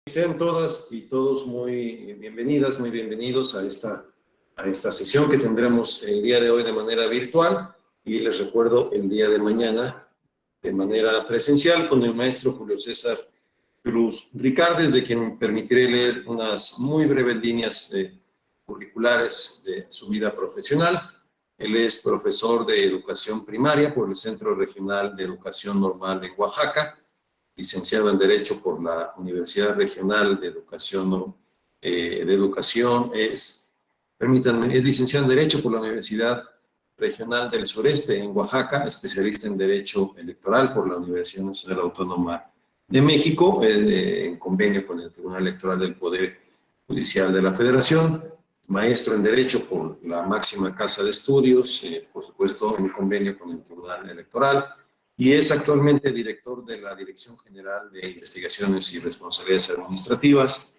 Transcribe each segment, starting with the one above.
Sean todas y todos muy bienvenidas, muy bienvenidos a esta sesión que tendremos el día de hoy de manera virtual y les recuerdo el día de mañana de manera presencial con el maestro Julio César Cruz Ricardes, de quien permitiré leer unas muy breves líneas curriculares de su vida profesional. Él es profesor de educación primaria por el Centro Regional de Educación Normal de Oaxaca, licenciado en Derecho por la Universidad Regional de Educación, es licenciado en Derecho por la Universidad Regional del Sureste en Oaxaca, especialista en Derecho Electoral por la Universidad Nacional Autónoma de México, en convenio con el Tribunal Electoral del Poder Judicial de la Federación, maestro en Derecho por la máxima casa de estudios, por supuesto en convenio con el Tribunal Electoral, y es actualmente director de la Dirección General de Investigaciones y Responsabilidades Administrativas,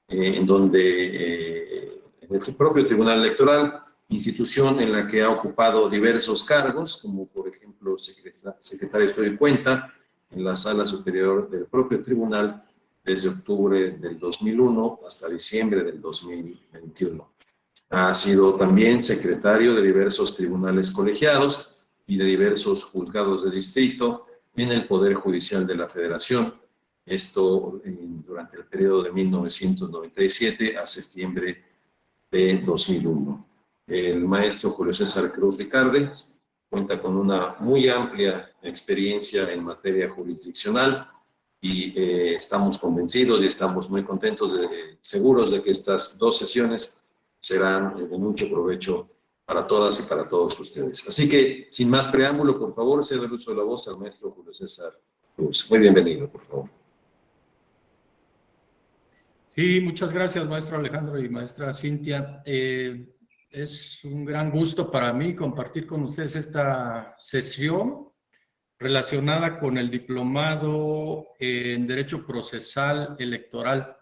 en donde en el propio Tribunal Electoral, institución en la que ha ocupado diversos cargos, como por ejemplo secretario de Estudio y Cuenta en la Sala Superior del propio Tribunal desde octubre del 2001 hasta diciembre del 2021. Ha sido también secretario de diversos tribunales colegiados y de diversos juzgados de distrito en el Poder Judicial de la Federación. Esto durante el periodo de 1997 a septiembre de 2001. El maestro Julio César Cruz Ricardes cuenta con una muy amplia experiencia en materia jurisdiccional y estamos convencidos y estamos muy contentos, seguros de que estas dos sesiones serán de mucho provecho para todas y para todos ustedes. Así que, sin más preámbulo, por favor, cedo el uso de la voz al maestro Julio César Cruz. Muy bienvenido, por favor. Sí, muchas gracias, maestro Alejandro y maestra Cintia. Es un gran gusto para mí compartir con ustedes esta sesión relacionada con el diplomado en Derecho Procesal Electoral.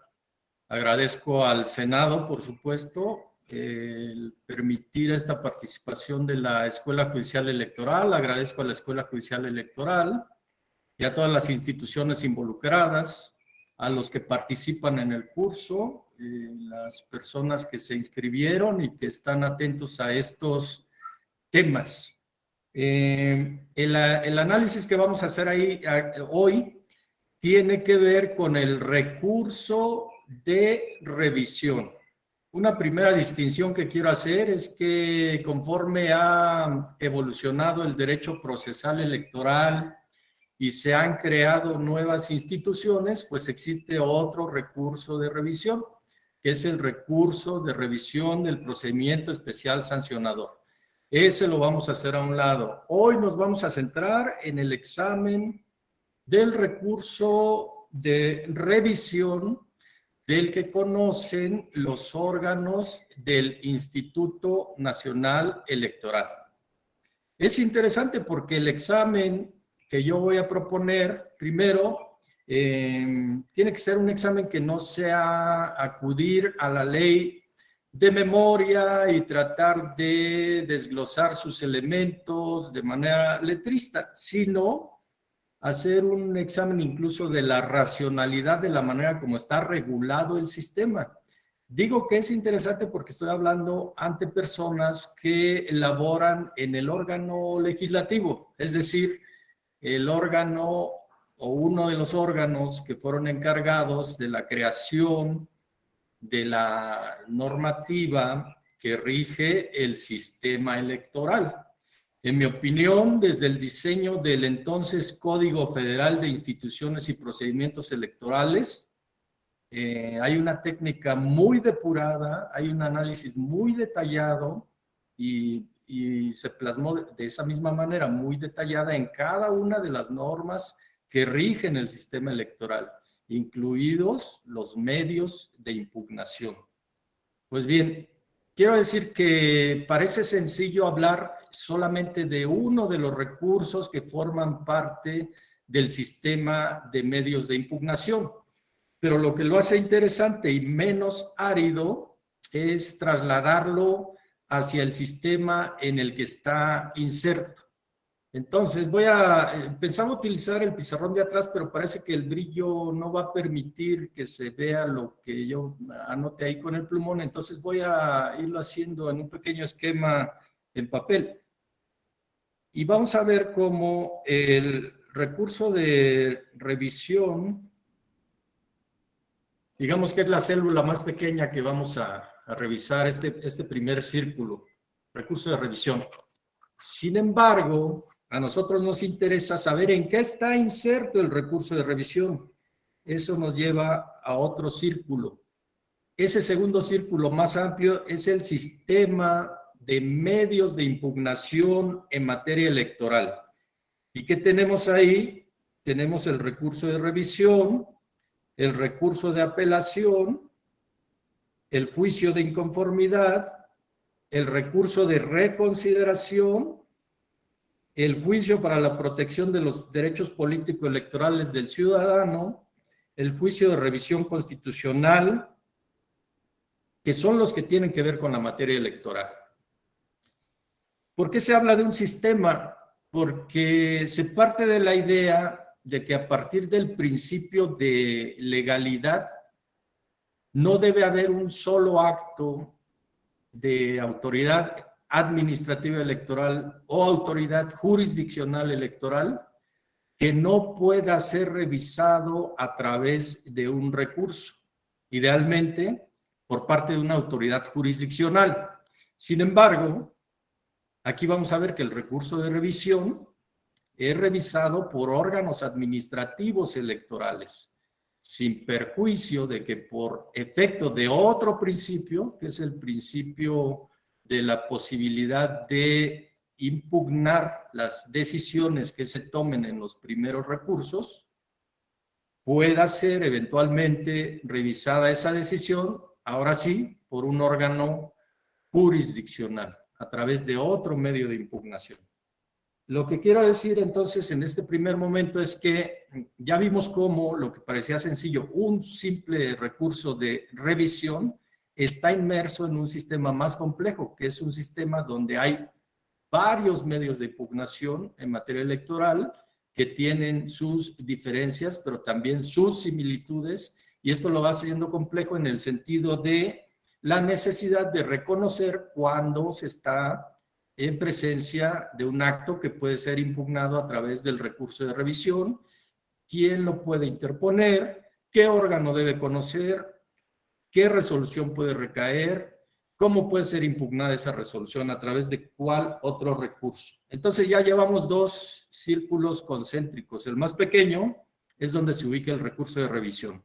Agradezco al Senado, por supuesto, el permitir esta participación de la Escuela Judicial Electoral. Agradezco a la Escuela Judicial Electoral y a todas las instituciones involucradas, a los que participan en el curso, las personas que se inscribieron y que están atentos a estos temas. El análisis que vamos a hacer hoy tiene que ver con el recurso de revisión. Una primera distinción que quiero hacer es que conforme ha evolucionado el derecho procesal electoral y se han creado nuevas instituciones, pues existe otro recurso de revisión, que es el recurso de revisión del procedimiento especial sancionador. Ese lo vamos a hacer a un lado. Hoy nos vamos a centrar en el examen del recurso de revisión del que conocen los órganos del Instituto Nacional Electoral. Es interesante porque el examen que yo voy a proponer, primero, tiene que ser un examen que no sea acudir a la ley de memoria y tratar de desglosar sus elementos de manera letrista, sino hacer un examen incluso de la racionalidad de la manera como está regulado el sistema. Digo que es interesante porque estoy hablando ante personas que elaboran en el órgano legislativo, es decir, el órgano o uno de los órganos que fueron encargados de la creación de la normativa que rige el sistema electoral. En mi opinión, desde el diseño del entonces Código Federal de Instituciones y Procedimientos Electorales, hay una técnica muy depurada, hay un análisis muy detallado y se plasmó de esa misma manera, muy detallada en cada una de las normas que rigen el sistema electoral, incluidos los medios de impugnación. Pues bien, quiero decir que parece sencillo hablar solamente de uno de los recursos que forman parte del sistema de medios de impugnación, pero lo que lo hace interesante y menos árido es trasladarlo hacia el sistema en el que está inserto. Entonces, pensaba utilizar el pizarrón de atrás, pero parece que el brillo no va a permitir que se vea lo que yo anote ahí con el plumón, entonces voy a irlo haciendo en un pequeño esquema en papel. Y vamos a ver cómo el recurso de revisión, digamos que es la célula más pequeña que vamos a revisar, este primer círculo, recurso de revisión. Sin embargo, a nosotros nos interesa saber en qué está inserto el recurso de revisión. Eso nos lleva a otro círculo. Ese segundo círculo más amplio es el sistema de medios de impugnación en materia electoral. ¿Y qué tenemos ahí? Tenemos el recurso de revisión, el recurso de apelación, el juicio de inconformidad, el recurso de reconsideración, el juicio para la protección de los derechos político-electorales del ciudadano, el juicio de revisión constitucional, que son los que tienen que ver con la materia electoral. ¿Por qué se habla de un sistema? Porque se parte de la idea de que a partir del principio de legalidad no debe haber un solo acto de autoridad administrativa electoral o autoridad jurisdiccional electoral que no pueda ser revisado a través de un recurso, idealmente por parte de una autoridad jurisdiccional. Sin embargo, aquí vamos a ver que el recurso de revisión es revisado por órganos administrativos electorales, sin perjuicio de que por efecto de otro principio, que es el principio de la posibilidad de impugnar las decisiones que se tomen en los primeros recursos, pueda ser eventualmente revisada esa decisión, ahora sí, por un órgano jurisdiccional, a través de otro medio de impugnación. Lo que quiero decir entonces en este primer momento es que ya vimos cómo lo que parecía sencillo, un simple recurso de revisión, está inmerso en un sistema más complejo, que es un sistema donde hay varios medios de impugnación en materia electoral que tienen sus diferencias, pero también sus similitudes, y esto lo va haciendo complejo en el sentido de la necesidad de reconocer cuando se está en presencia de un acto que puede ser impugnado a través del recurso de revisión, quién lo puede interponer, qué órgano debe conocer, qué resolución puede recaer, cómo puede ser impugnada esa resolución, a través de cuál otro recurso. Entonces ya llevamos dos círculos concéntricos. El más pequeño es donde se ubica el recurso de revisión.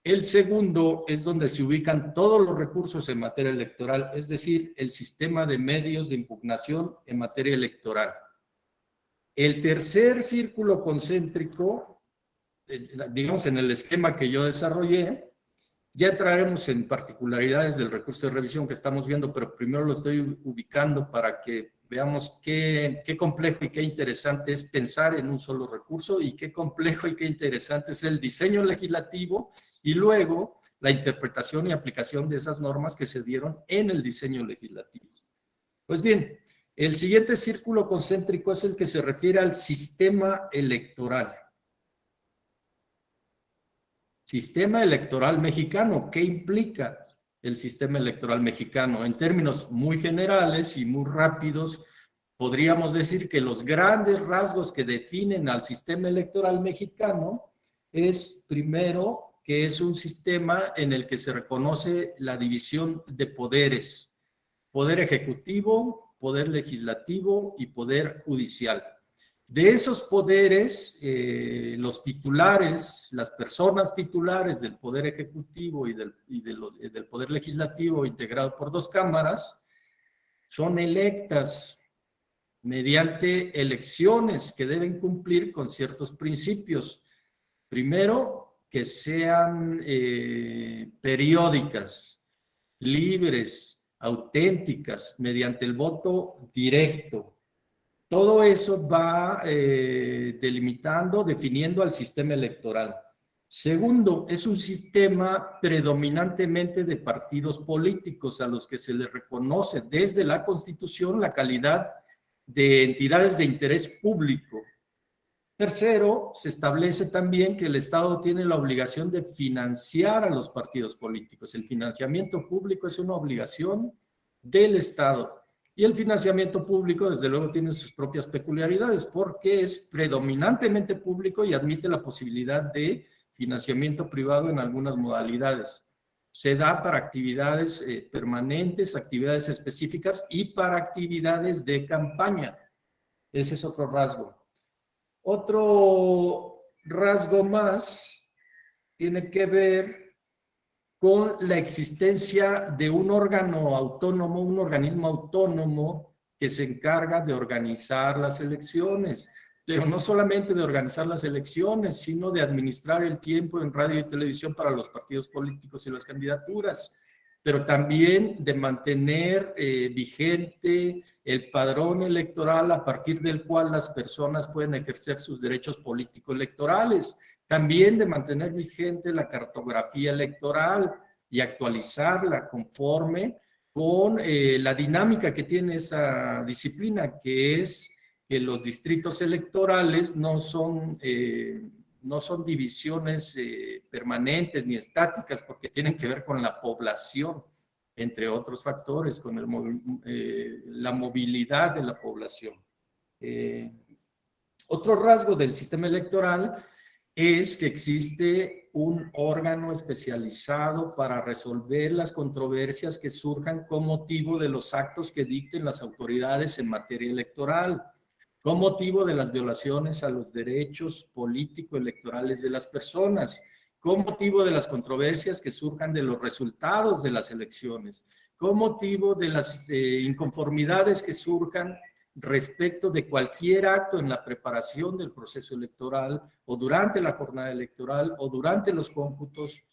El segundo es donde se ubican todos los recursos en materia electoral, es decir, el sistema de medios de impugnación en materia electoral. El tercer círculo concéntrico, digamos en el esquema que yo desarrollé, ya entraremos en particularidades del recurso de revisión que estamos viendo, pero primero lo estoy ubicando para que veamos qué complejo y qué interesante es pensar en un solo recurso y qué complejo y qué interesante es el diseño legislativo y luego la interpretación y aplicación de esas normas que se dieron en el diseño legislativo. Pues bien, el siguiente círculo concéntrico es el que se refiere al sistema electoral. Sistema electoral mexicano, ¿qué implica el sistema electoral mexicano? En términos muy generales y muy rápidos, podríamos decir que los grandes rasgos que definen al sistema electoral mexicano es, primero, que es un sistema en el que se reconoce la división de poderes, poder ejecutivo, poder legislativo y poder judicial. De esos poderes, los titulares, las personas titulares del Poder Ejecutivo y del Poder Legislativo, integrado por dos cámaras, son electas mediante elecciones que deben cumplir con ciertos principios. Primero, que sean periódicas, libres, auténticas, mediante el voto directo. Todo eso va delimitando, definiendo al sistema electoral. Segundo, es un sistema predominantemente de partidos políticos a los que se les reconoce desde la Constitución la calidad de entidades de interés público. Tercero, se establece también que el Estado tiene la obligación de financiar a los partidos políticos. El financiamiento público es una obligación del Estado. Y el financiamiento público, desde luego, tiene sus propias peculiaridades porque es predominantemente público y admite la posibilidad de financiamiento privado en algunas modalidades. Se da para actividades permanentes, actividades específicas y para actividades de campaña. Ese es otro rasgo. Otro rasgo más tiene que ver con la existencia de un órgano autónomo, un organismo autónomo que se encarga de organizar las elecciones, pero no solamente de organizar las elecciones, sino de administrar el tiempo en radio y televisión para los partidos políticos y las candidaturas, pero también de mantener vigente el padrón electoral a partir del cual las personas pueden ejercer sus derechos político-electorales, también de mantener vigente la cartografía electoral y actualizarla conforme con la dinámica que tiene esa disciplina, que es que los distritos electorales no son divisiones permanentes ni estáticas, porque tienen que ver con la población, entre otros factores, con la movilidad de la población. Otro rasgo del sistema electoral es que existe un órgano especializado para resolver las controversias que surjan con motivo de los actos que dicten las autoridades en materia electoral, con motivo de las violaciones a los derechos político-electorales de las personas, con motivo de las controversias que surjan de los resultados de las elecciones, con motivo de las inconformidades que surjan respecto de cualquier acto en la preparación del proceso electoral o durante la jornada electoral o durante los cómputos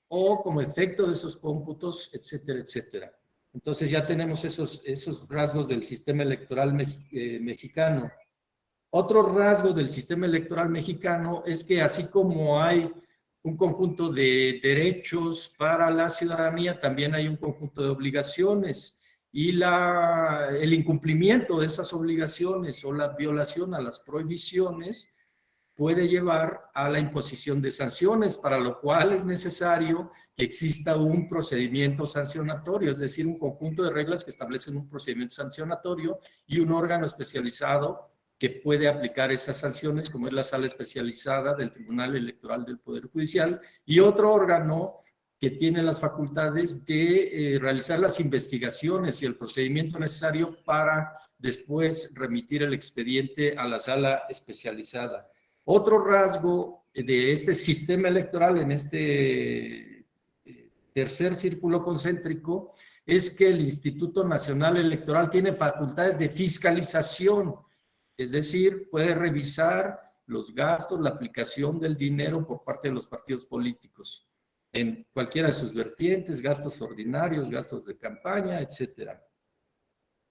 o como efecto de esos cómputos, etcétera, etcétera. Entonces ya tenemos esos rasgos del sistema electoral mexicano. Otro rasgo del sistema electoral mexicano es que así como hay un conjunto de derechos para la ciudadanía, también hay un conjunto de obligaciones y el incumplimiento de esas obligaciones o la violación a las prohibiciones puede llevar a la imposición de sanciones, para lo cual es necesario que exista un procedimiento sancionatorio, es decir, un conjunto de reglas que establecen un procedimiento sancionatorio y un órgano especializado que puede aplicar esas sanciones, como es la Sala Especializada del Tribunal Electoral del Poder Judicial, y otro órgano que tiene las facultades de realizar las investigaciones y el procedimiento necesario para después remitir el expediente a la Sala Especializada. Otro rasgo de este sistema electoral en este tercer círculo concéntrico es que el Instituto Nacional Electoral tiene facultades de fiscalización, es decir, puede revisar los gastos, la aplicación del dinero por parte de los partidos políticos en cualquiera de sus vertientes, gastos ordinarios, gastos de campaña, etcétera.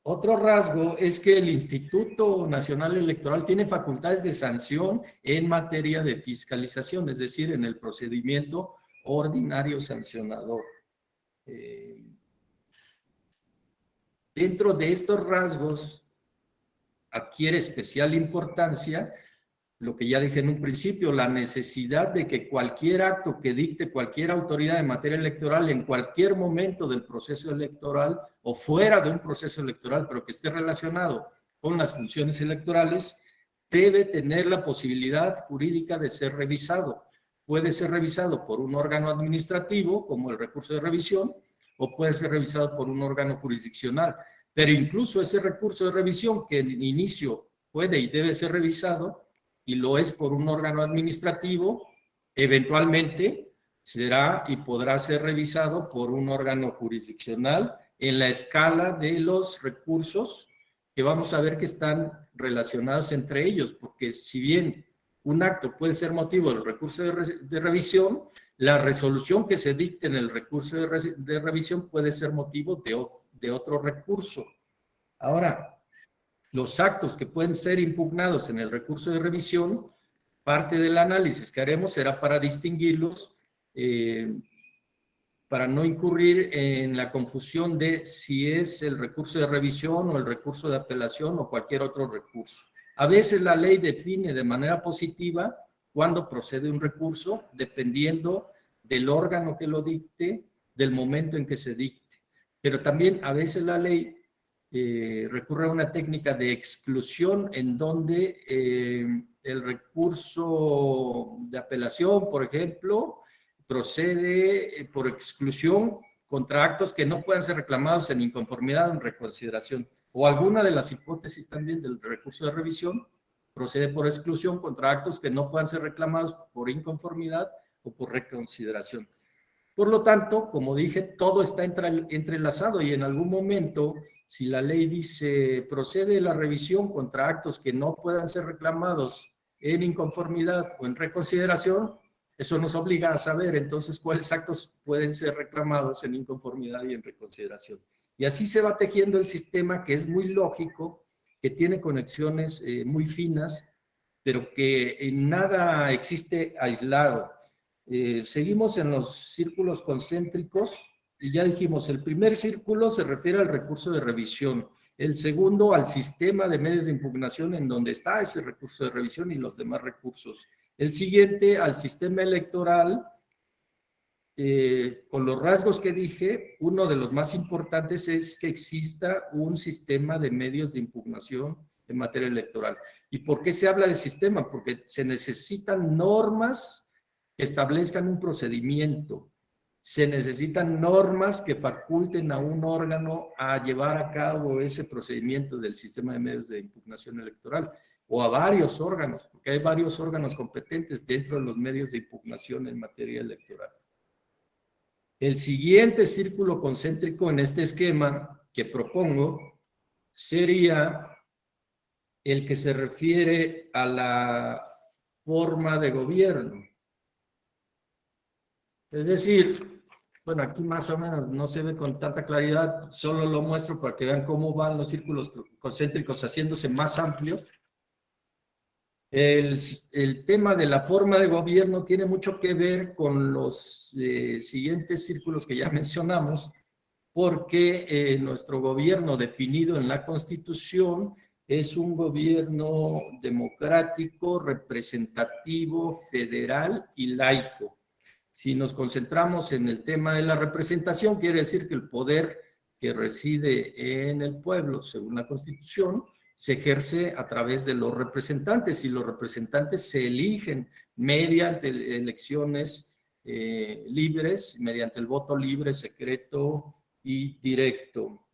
Otro rasgo es que el Instituto Nacional Electoral tiene facultades de sanción en materia de fiscalización, es decir, en el procedimiento ordinario sancionador. Dentro de estos rasgos adquiere especial importancia lo que ya dije en un principio, la necesidad de que cualquier acto que dicte cualquier autoridad en materia electoral en cualquier momento del proceso electoral o fuera de un proceso electoral, pero que esté relacionado con las funciones electorales, debe tener la posibilidad jurídica de ser revisado. Puede ser revisado por un órgano administrativo, como el recurso de revisión, o puede ser revisado por un órgano jurisdiccional. Pero incluso ese recurso de revisión, que en inicio puede y debe ser revisado, y lo es por un órgano administrativo, eventualmente será y podrá ser revisado por un órgano jurisdiccional en la escala de los recursos que vamos a ver que están relacionados entre ellos, porque si bien un acto puede ser motivo del recurso de revisión, la resolución que se dicte en el recurso de revisión puede ser motivo de otro recurso. Ahora, los actos que pueden ser impugnados en el recurso de revisión, parte del análisis que haremos será para distinguirlos para no incurrir en la confusión de si es el recurso de revisión o el recurso de apelación o cualquier otro recurso. A veces la ley define de manera positiva cuándo procede un recurso, dependiendo del órgano que lo dicte, del momento en que se dicte. Pero también a veces la ley recurre a una técnica de exclusión en donde el recurso de apelación, por ejemplo, procede por exclusión contra actos que no puedan ser reclamados en inconformidad o en reconsideración. O alguna de las hipótesis también del recurso de revisión procede por exclusión contra actos que no puedan ser reclamados por inconformidad o por reconsideración. Por lo tanto, como dije, todo está entrelazado y en algún momento, si la ley dice procede la revisión contra actos que no puedan ser reclamados en inconformidad o en reconsideración, eso nos obliga a saber entonces cuáles actos pueden ser reclamados en inconformidad y en reconsideración. Y así se va tejiendo el sistema, que es muy lógico, que tiene conexiones muy finas, pero que en nada existe aislado. Seguimos en los círculos concéntricos y ya dijimos, el primer círculo se refiere al recurso de revisión, el segundo al sistema de medios de impugnación en donde está ese recurso de revisión y los demás recursos. El siguiente al sistema electoral, con los rasgos que dije, uno de los más importantes es que exista un sistema de medios de impugnación en materia electoral. ¿Y por qué se habla de sistema? Porque se necesitan normas que establezcan un procedimiento, se necesitan normas que faculten a un órgano a llevar a cabo ese procedimiento del sistema de medios de impugnación electoral, o a varios órganos, porque hay varios órganos competentes dentro de los medios de impugnación en materia electoral. El siguiente círculo concéntrico en este esquema que propongo sería el que se refiere a la forma de gobierno. Es decir, bueno, aquí más o menos no se ve con tanta claridad, solo lo muestro para que vean cómo van los círculos concéntricos haciéndose más amplios. El tema de la forma de gobierno tiene mucho que ver con los siguientes círculos que ya mencionamos, porque nuestro gobierno definido en la Constitución es un gobierno democrático, representativo, federal y laico. Si nos concentramos en el tema de la representación, quiere decir que el poder que reside en el pueblo, según la Constitución, se ejerce a través de los representantes y los representantes se eligen mediante elecciones libres, mediante el voto libre, secreto y directo.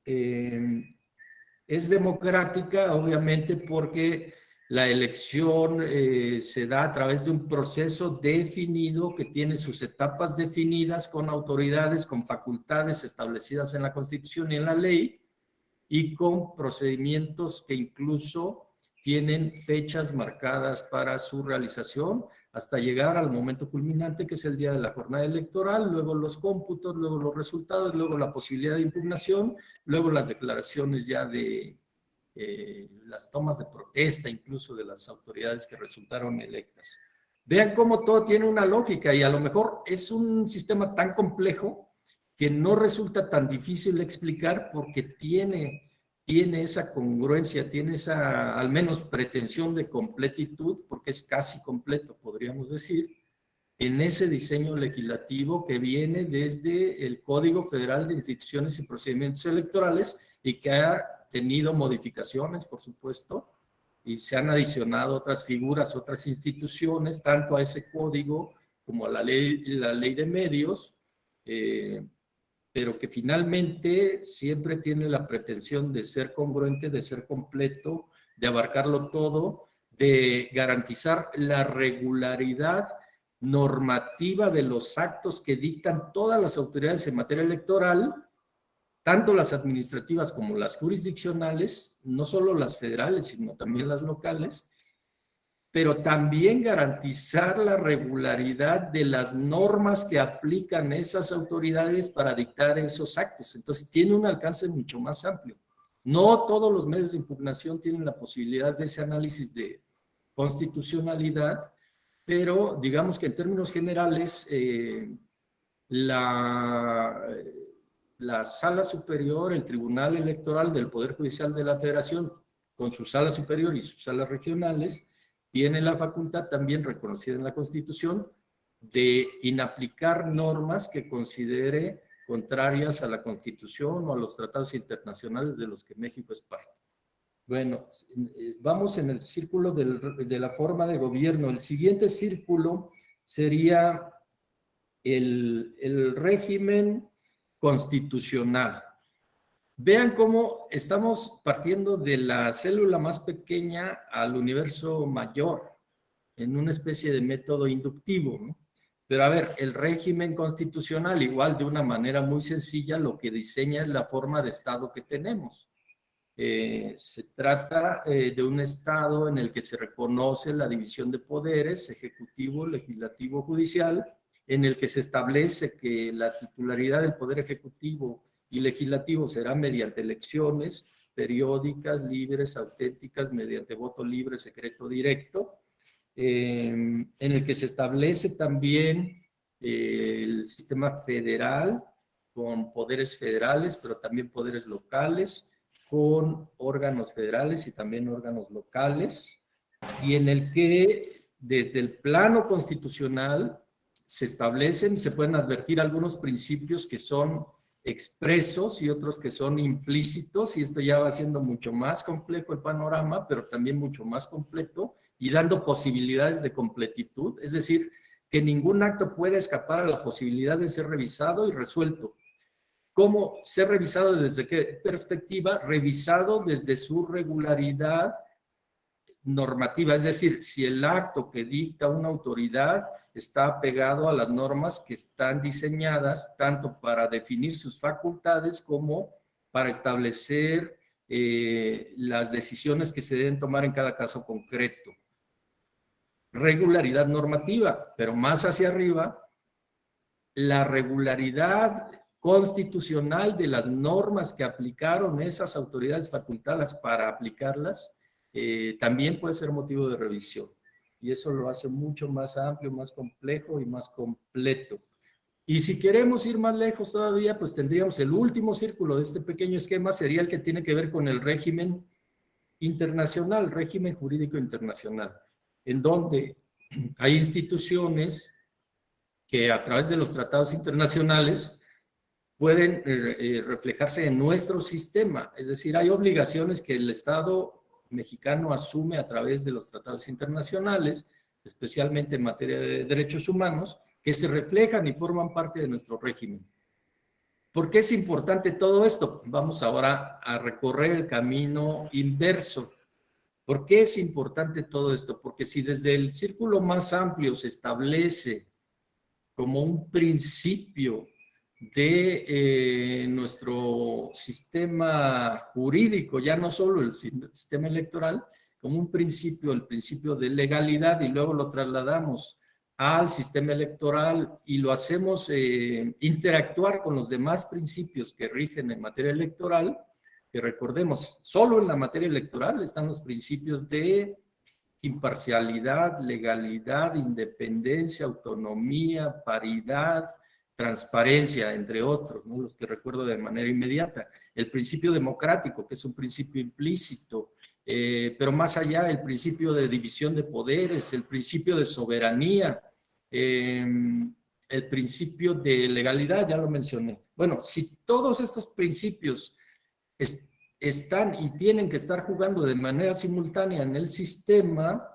Es democrática, obviamente, porque la elección se da a través de un proceso definido que tiene sus etapas definidas con autoridades, con facultades establecidas en la Constitución y en la ley, y con procedimientos que incluso tienen fechas marcadas para su realización hasta llegar al momento culminante, que es el día de la jornada electoral, luego los cómputos, luego los resultados, luego la posibilidad de impugnación, luego las declaraciones ya de las tomas de protesta, incluso de las autoridades que resultaron electas. Vean cómo todo tiene una lógica y a lo mejor es un sistema tan complejo que no resulta tan difícil de explicar porque tiene esa congruencia, tiene esa al menos pretensión de completitud, porque es casi completo, podríamos decir, en ese diseño legislativo que viene desde el Código Federal de Instituciones y Procedimientos Electorales y que ha tenido modificaciones, por supuesto, y se han adicionado otras figuras, otras instituciones, tanto a ese código como a la ley de medios, pero que finalmente siempre tiene la pretensión de ser congruente, de ser completo, de abarcarlo todo, de garantizar la regularidad normativa de los actos que dictan todas las autoridades en materia electoral, tanto las administrativas como las jurisdiccionales, no solo las federales, sino también las locales, pero también garantizar la regularidad de las normas que aplican esas autoridades para dictar esos actos. Entonces, tiene un alcance mucho más amplio. No todos los medios de impugnación tienen la posibilidad de ese análisis de constitucionalidad, pero digamos que en términos generales, la Sala Superior, el Tribunal Electoral del Poder Judicial de la Federación, con su Sala Superior y sus salas regionales, tiene la facultad también reconocida en la Constitución de inaplicar normas que considere contrarias a la Constitución o a los tratados internacionales de los que México es parte. Bueno, vamos en el círculo de la forma de gobierno. El siguiente círculo sería el régimen constitucional. Vean cómo estamos partiendo de la célula más pequeña al universo mayor, en una especie de método inductivo, ¿no? Pero a ver, el régimen constitucional, igual de una manera muy sencilla, lo que diseña es la forma de Estado que tenemos. Se trata de un Estado en el que se reconoce la división de poderes, ejecutivo, legislativo, judicial, en el que se establece que la titularidad del Poder Ejecutivo y Legislativo será mediante elecciones periódicas, libres, auténticas, mediante voto libre, secreto, directo, en el que se establece también el sistema federal con poderes federales, pero también poderes locales, con órganos federales y también órganos locales, y en el que desde el plano constitucional se establecen, se pueden advertir algunos principios que son expresos y otros que son implícitos, y esto ya va siendo mucho más complejo el panorama, pero también mucho más completo y dando posibilidades de completitud, es decir, que ningún acto puede escapar a la posibilidad de ser revisado y resuelto. ¿Cómo ser revisado? ¿Desde qué perspectiva? Revisado desde su regularidad normativa, es decir, si el acto que dicta una autoridad está apegado a las normas que están diseñadas tanto para definir sus facultades como para establecer las decisiones que se deben tomar en cada caso concreto. Regularidad normativa, pero más hacia arriba, la regularidad constitucional de las normas que aplicaron esas autoridades facultadas para aplicarlas, también puede ser motivo de revisión. Y eso lo hace mucho más amplio, más complejo y más completo. Y si queremos ir más lejos todavía, pues tendríamos el último círculo de este pequeño esquema, sería el que tiene que ver con el régimen internacional, régimen jurídico internacional, en donde hay instituciones que a través de los tratados internacionales pueden reflejarse en nuestro sistema. Es decir, hay obligaciones que el Estado mexicano asume a través de los tratados internacionales, especialmente en materia de derechos humanos, que se reflejan y forman parte de nuestro régimen. ¿Por qué es importante todo esto? Vamos ahora a recorrer el camino inverso. ¿Por qué es importante todo esto? Porque si desde el círculo más amplio se establece como un principio de nuestro sistema jurídico, ya no solo el sistema electoral, como un principio, el principio de legalidad, y luego lo trasladamos al sistema electoral y lo hacemos interactuar con los demás principios que rigen en materia electoral, que recordemos, solo en la materia electoral están los principios de imparcialidad, legalidad, independencia, autonomía, paridad, transparencia, entre otros, ¿no? Los que recuerdo de manera inmediata. El principio democrático, que es un principio implícito, pero más allá, el principio de división de poderes, el principio de soberanía, el principio de legalidad, ya lo mencioné. Bueno, si todos estos principios están y tienen que estar jugando de manera simultánea en el sistema,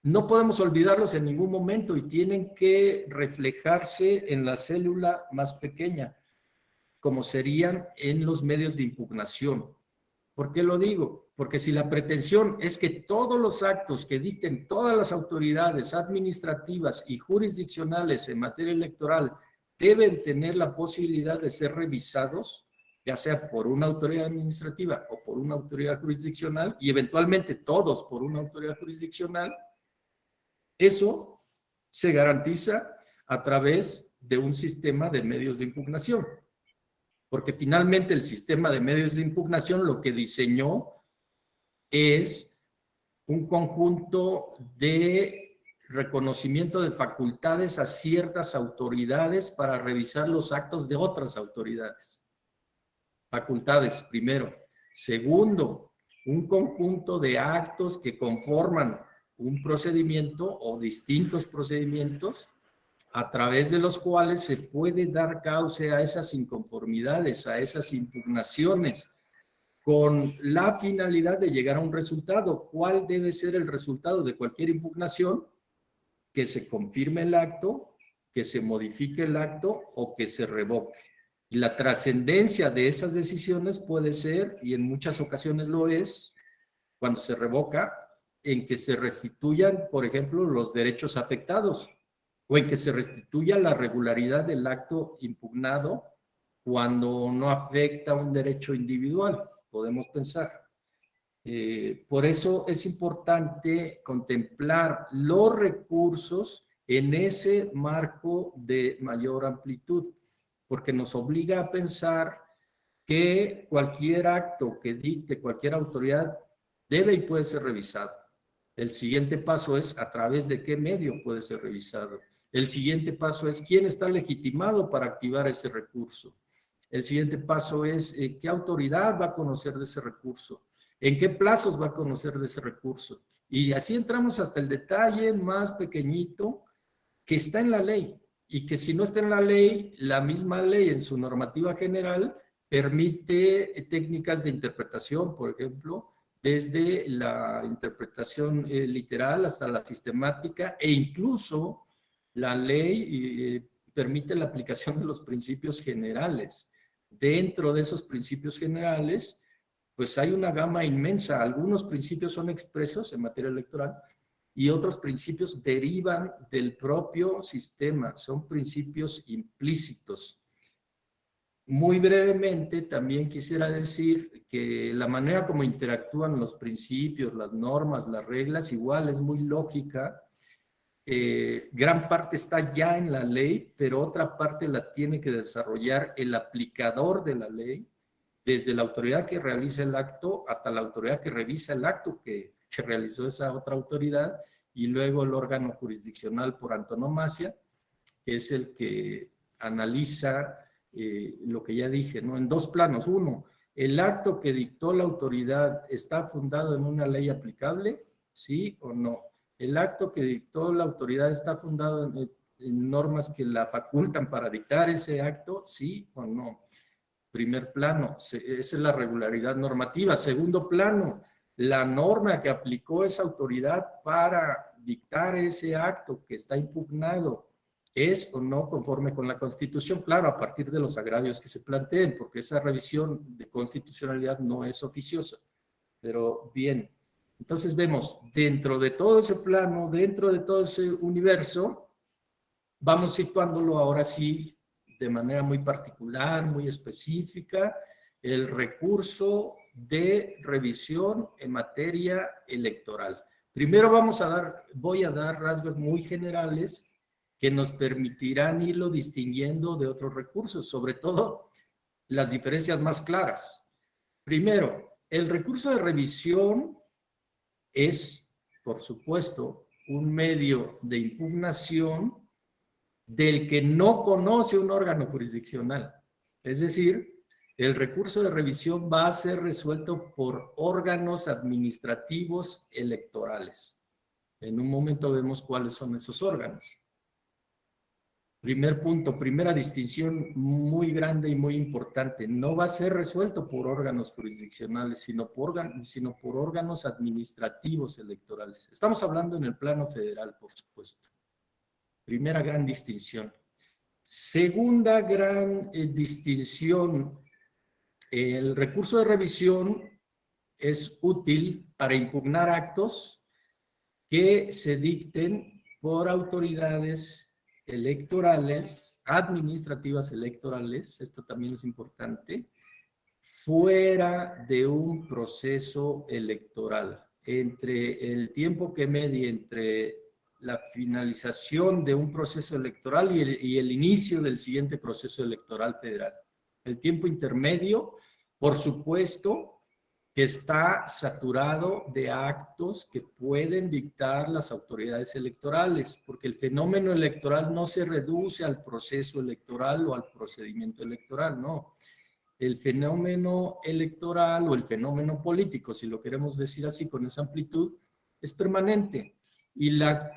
no podemos olvidarlos en ningún momento y tienen que reflejarse en la célula más pequeña, como serían en los medios de impugnación. ¿Por qué lo digo? Porque si la pretensión es que todos los actos que dicten todas las autoridades administrativas y jurisdiccionales en materia electoral deben tener la posibilidad de ser revisados, ya sea por una autoridad administrativa o por una autoridad jurisdiccional, y eventualmente todos por una autoridad jurisdiccional, eso se garantiza a través de un sistema de medios de impugnación. Porque finalmente el sistema de medios de impugnación lo que diseñó es un conjunto de reconocimiento de facultades a ciertas autoridades para revisar los actos de otras autoridades. Facultades, primero. Segundo, un conjunto de actos que conforman un procedimiento o distintos procedimientos a través de los cuales se puede dar cauce a esas inconformidades, a esas impugnaciones, con la finalidad de llegar a un resultado. ¿Cuál debe ser el resultado de cualquier impugnación? Que se confirme el acto, que se modifique el acto o que se revoque. Y la trascendencia de esas decisiones puede ser, y en muchas ocasiones lo es, cuando se revoca, en que se restituyan, por ejemplo, los derechos afectados, o en que se restituya la regularidad del acto impugnado cuando no afecta un derecho individual, podemos pensar. Por eso es importante contemplar los recursos en ese marco de mayor amplitud, porque nos obliga a pensar que cualquier acto que dicte cualquier autoridad debe y puede ser revisado. El siguiente paso es a través de qué medio puede ser revisado. El siguiente paso es quién está legitimado para activar ese recurso. El siguiente paso es qué autoridad va a conocer de ese recurso, en qué plazos va a conocer de ese recurso. Y así entramos hasta el detalle más pequeñito que está en la ley y que si no está en la ley, la misma ley en su normativa general permite técnicas de interpretación, por ejemplo, desde la interpretación literal hasta la sistemática, e incluso la ley permite la aplicación de los principios generales. Dentro de esos principios generales, pues hay una gama inmensa. Algunos principios son expresos en materia electoral y otros principios derivan del propio sistema, son principios implícitos. Muy brevemente, también quisiera decir que la manera como interactúan los principios, las normas, las reglas, igual es muy lógica. Gran parte está ya en la ley, pero otra parte la tiene que desarrollar el aplicador de la ley, desde la autoridad que realiza el acto hasta la autoridad que revisa el acto que realizó esa otra autoridad, y luego el órgano jurisdiccional por antonomasia, que es el que analiza lo que ya dije, ¿no? En dos planos. Uno, ¿el acto que dictó la autoridad está fundado en una ley aplicable? ¿Sí o no? ¿El acto que dictó la autoridad está fundado en normas que la facultan para dictar ese acto? ¿Sí o no? Primer plano, esa es la regularidad normativa. Segundo plano, la norma que aplicó esa autoridad para dictar ese acto que está impugnado, ¿es o no conforme con la Constitución? Claro, a partir de los agravios que se planteen, porque esa revisión de constitucionalidad no es oficiosa. Pero bien, entonces vemos, dentro de todo ese plano, dentro de todo ese universo, vamos situándolo ahora sí de manera muy particular, muy específica, el recurso de revisión en materia electoral. Primero voy a dar rasgos muy generales que nos permitirán irlo distinguiendo de otros recursos, sobre todo las diferencias más claras. Primero, el recurso de revisión es, por supuesto, un medio de impugnación del que no conoce un órgano jurisdiccional. Es decir, el recurso de revisión va a ser resuelto por órganos administrativos electorales. En un momento vemos cuáles son esos órganos. Primer punto, primera distinción muy grande y muy importante. No va a ser resuelto por órganos jurisdiccionales, sino por órganos administrativos electorales. Estamos hablando en el plano federal, por supuesto. Primera gran distinción. Segunda gran distinción, el recurso de revisión es útil para impugnar actos que se dicten por autoridades electorales, administrativas electorales, esto también es importante, fuera de un proceso electoral, entre el tiempo que medie entre la finalización de un proceso electoral y el inicio del siguiente proceso electoral federal. El tiempo intermedio, por supuesto, que está saturado de actos que pueden dictar las autoridades electorales, porque el fenómeno electoral no se reduce al proceso electoral o al procedimiento electoral, no. El fenómeno electoral o el fenómeno político, si lo queremos decir así con esa amplitud, es permanente. Y la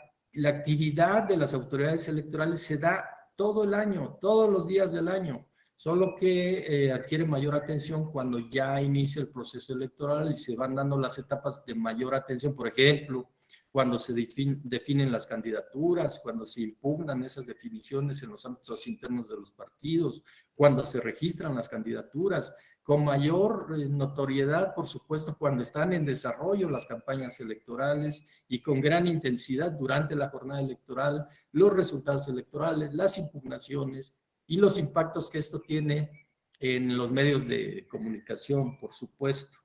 actividad de las autoridades electorales se da todo el año, todos los días del año, solo que adquiere mayor atención cuando ya inicia el proceso electoral y se van dando las etapas de mayor atención, por ejemplo, cuando se definen las candidaturas, cuando se impugnan esas definiciones en los ámbitos internos de los partidos, cuando se registran las candidaturas, con mayor notoriedad, por supuesto, cuando están en desarrollo las campañas electorales y con gran intensidad durante la jornada electoral, los resultados electorales, las impugnaciones y los impactos que esto tiene en los medios de comunicación, por supuesto.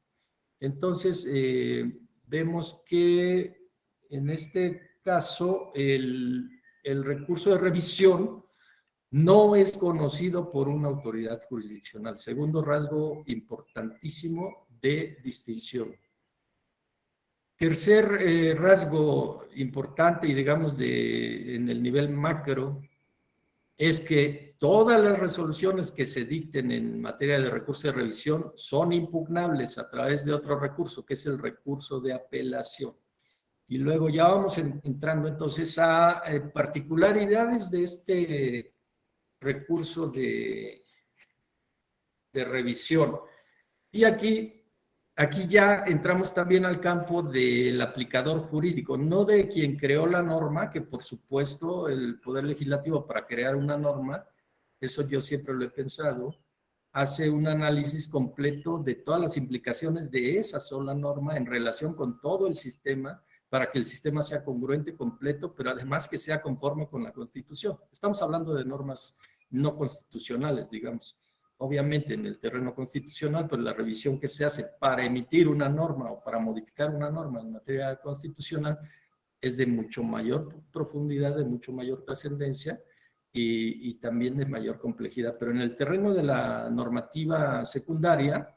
Entonces, vemos que en este caso el recurso de revisión no es conocido por una autoridad jurisdiccional. Segundo rasgo importantísimo de distinción. Tercer rasgo importante y digamos en el nivel macro es que todas las resoluciones que se dicten en materia de recurso de revisión son impugnables a través de otro recurso, que es el recurso de apelación. Y luego ya vamos entrando entonces a particularidades de este recurso de revisión. Y aquí ya entramos también al campo del aplicador jurídico, no de quien creó la norma, que por supuesto el Poder Legislativo para crear una norma, eso yo siempre lo he pensado, hace un análisis completo de todas las implicaciones de esa sola norma en relación con todo el sistema, para que el sistema sea congruente, completo, pero además que sea conforme con la Constitución. Estamos hablando de normas no constitucionales, digamos. Obviamente en el terreno constitucional, pues la revisión que se hace para emitir una norma o para modificar una norma en materia constitucional es de mucho mayor profundidad, de mucho mayor trascendencia y también de mayor complejidad. Pero en el terreno de la normativa secundaria,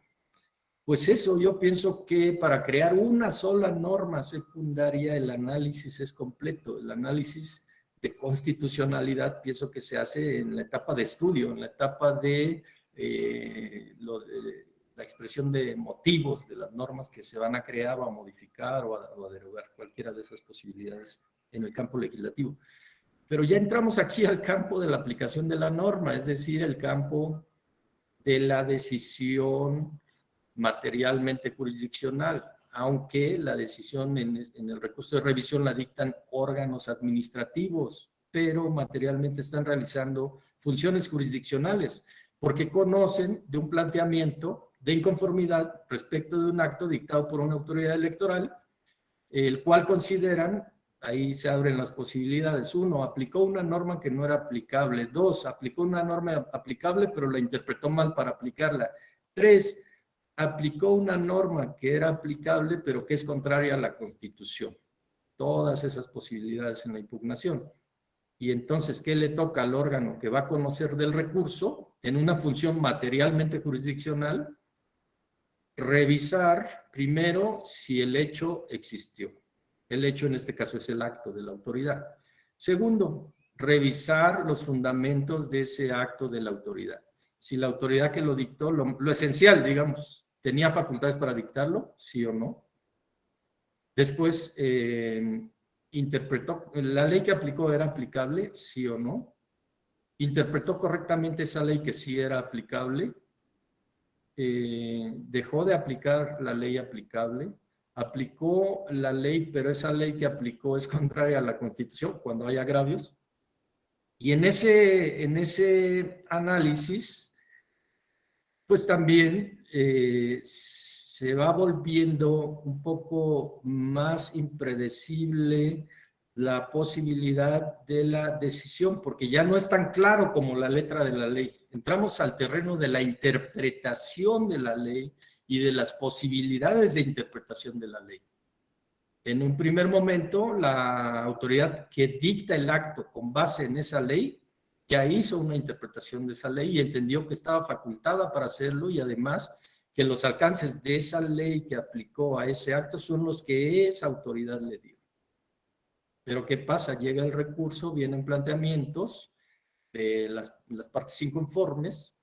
pues eso, yo pienso que para crear una sola norma secundaria el análisis es completo. El análisis de constitucionalidad pienso que se hace en la etapa de estudio, en la etapa de la expresión de motivos de las normas que se van a crear o a modificar o a derogar, cualquiera de esas posibilidades en el campo legislativo. Pero ya entramos aquí al campo de la aplicación de la norma, es decir, el campo de la decisión materialmente jurisdiccional, aunque la decisión en el recurso de revisión la dictan órganos administrativos, pero materialmente están realizando funciones jurisdiccionales, porque conocen de un planteamiento de inconformidad respecto de un acto dictado por una autoridad electoral, el cual consideran, ahí se abren las posibilidades. 1, aplicó una norma que no era aplicable. 2, aplicó una norma aplicable, pero la interpretó mal para aplicarla. 3, aplicó una norma que era aplicable, pero que es contraria a la Constitución. Todas esas posibilidades en la impugnación. Y entonces, ¿qué le toca al órgano que va a conocer del recurso en una función materialmente jurisdiccional? Revisar primero si el hecho existió. El hecho en este caso es el acto de la autoridad. Segundo, revisar los fundamentos de ese acto de la autoridad. Si la autoridad que lo dictó, lo esencial, digamos, ¿tenía facultades para dictarlo? ¿Sí o no? Después, interpretó, ¿la ley que aplicó era aplicable? ¿Sí o no? ¿Interpretó correctamente esa ley que sí era aplicable? ¿Dejó de aplicar la ley aplicable? ¿Aplicó la ley, pero esa ley que aplicó es contraria a la Constitución cuando hay agravios? Y en ese análisis, pues también se va volviendo un poco más impredecible la posibilidad de la decisión, porque ya no es tan claro como la letra de la ley. Entramos al terreno de la interpretación de la ley y de las posibilidades de interpretación de la ley. En un primer momento, la autoridad que dicta el acto con base en esa ley ya hizo una interpretación de esa ley y entendió que estaba facultada para hacerlo y además que los alcances de esa ley que aplicó a ese acto son los que esa autoridad le dio. Pero ¿qué pasa? Llega el recurso, vienen planteamientos de las partes inconformes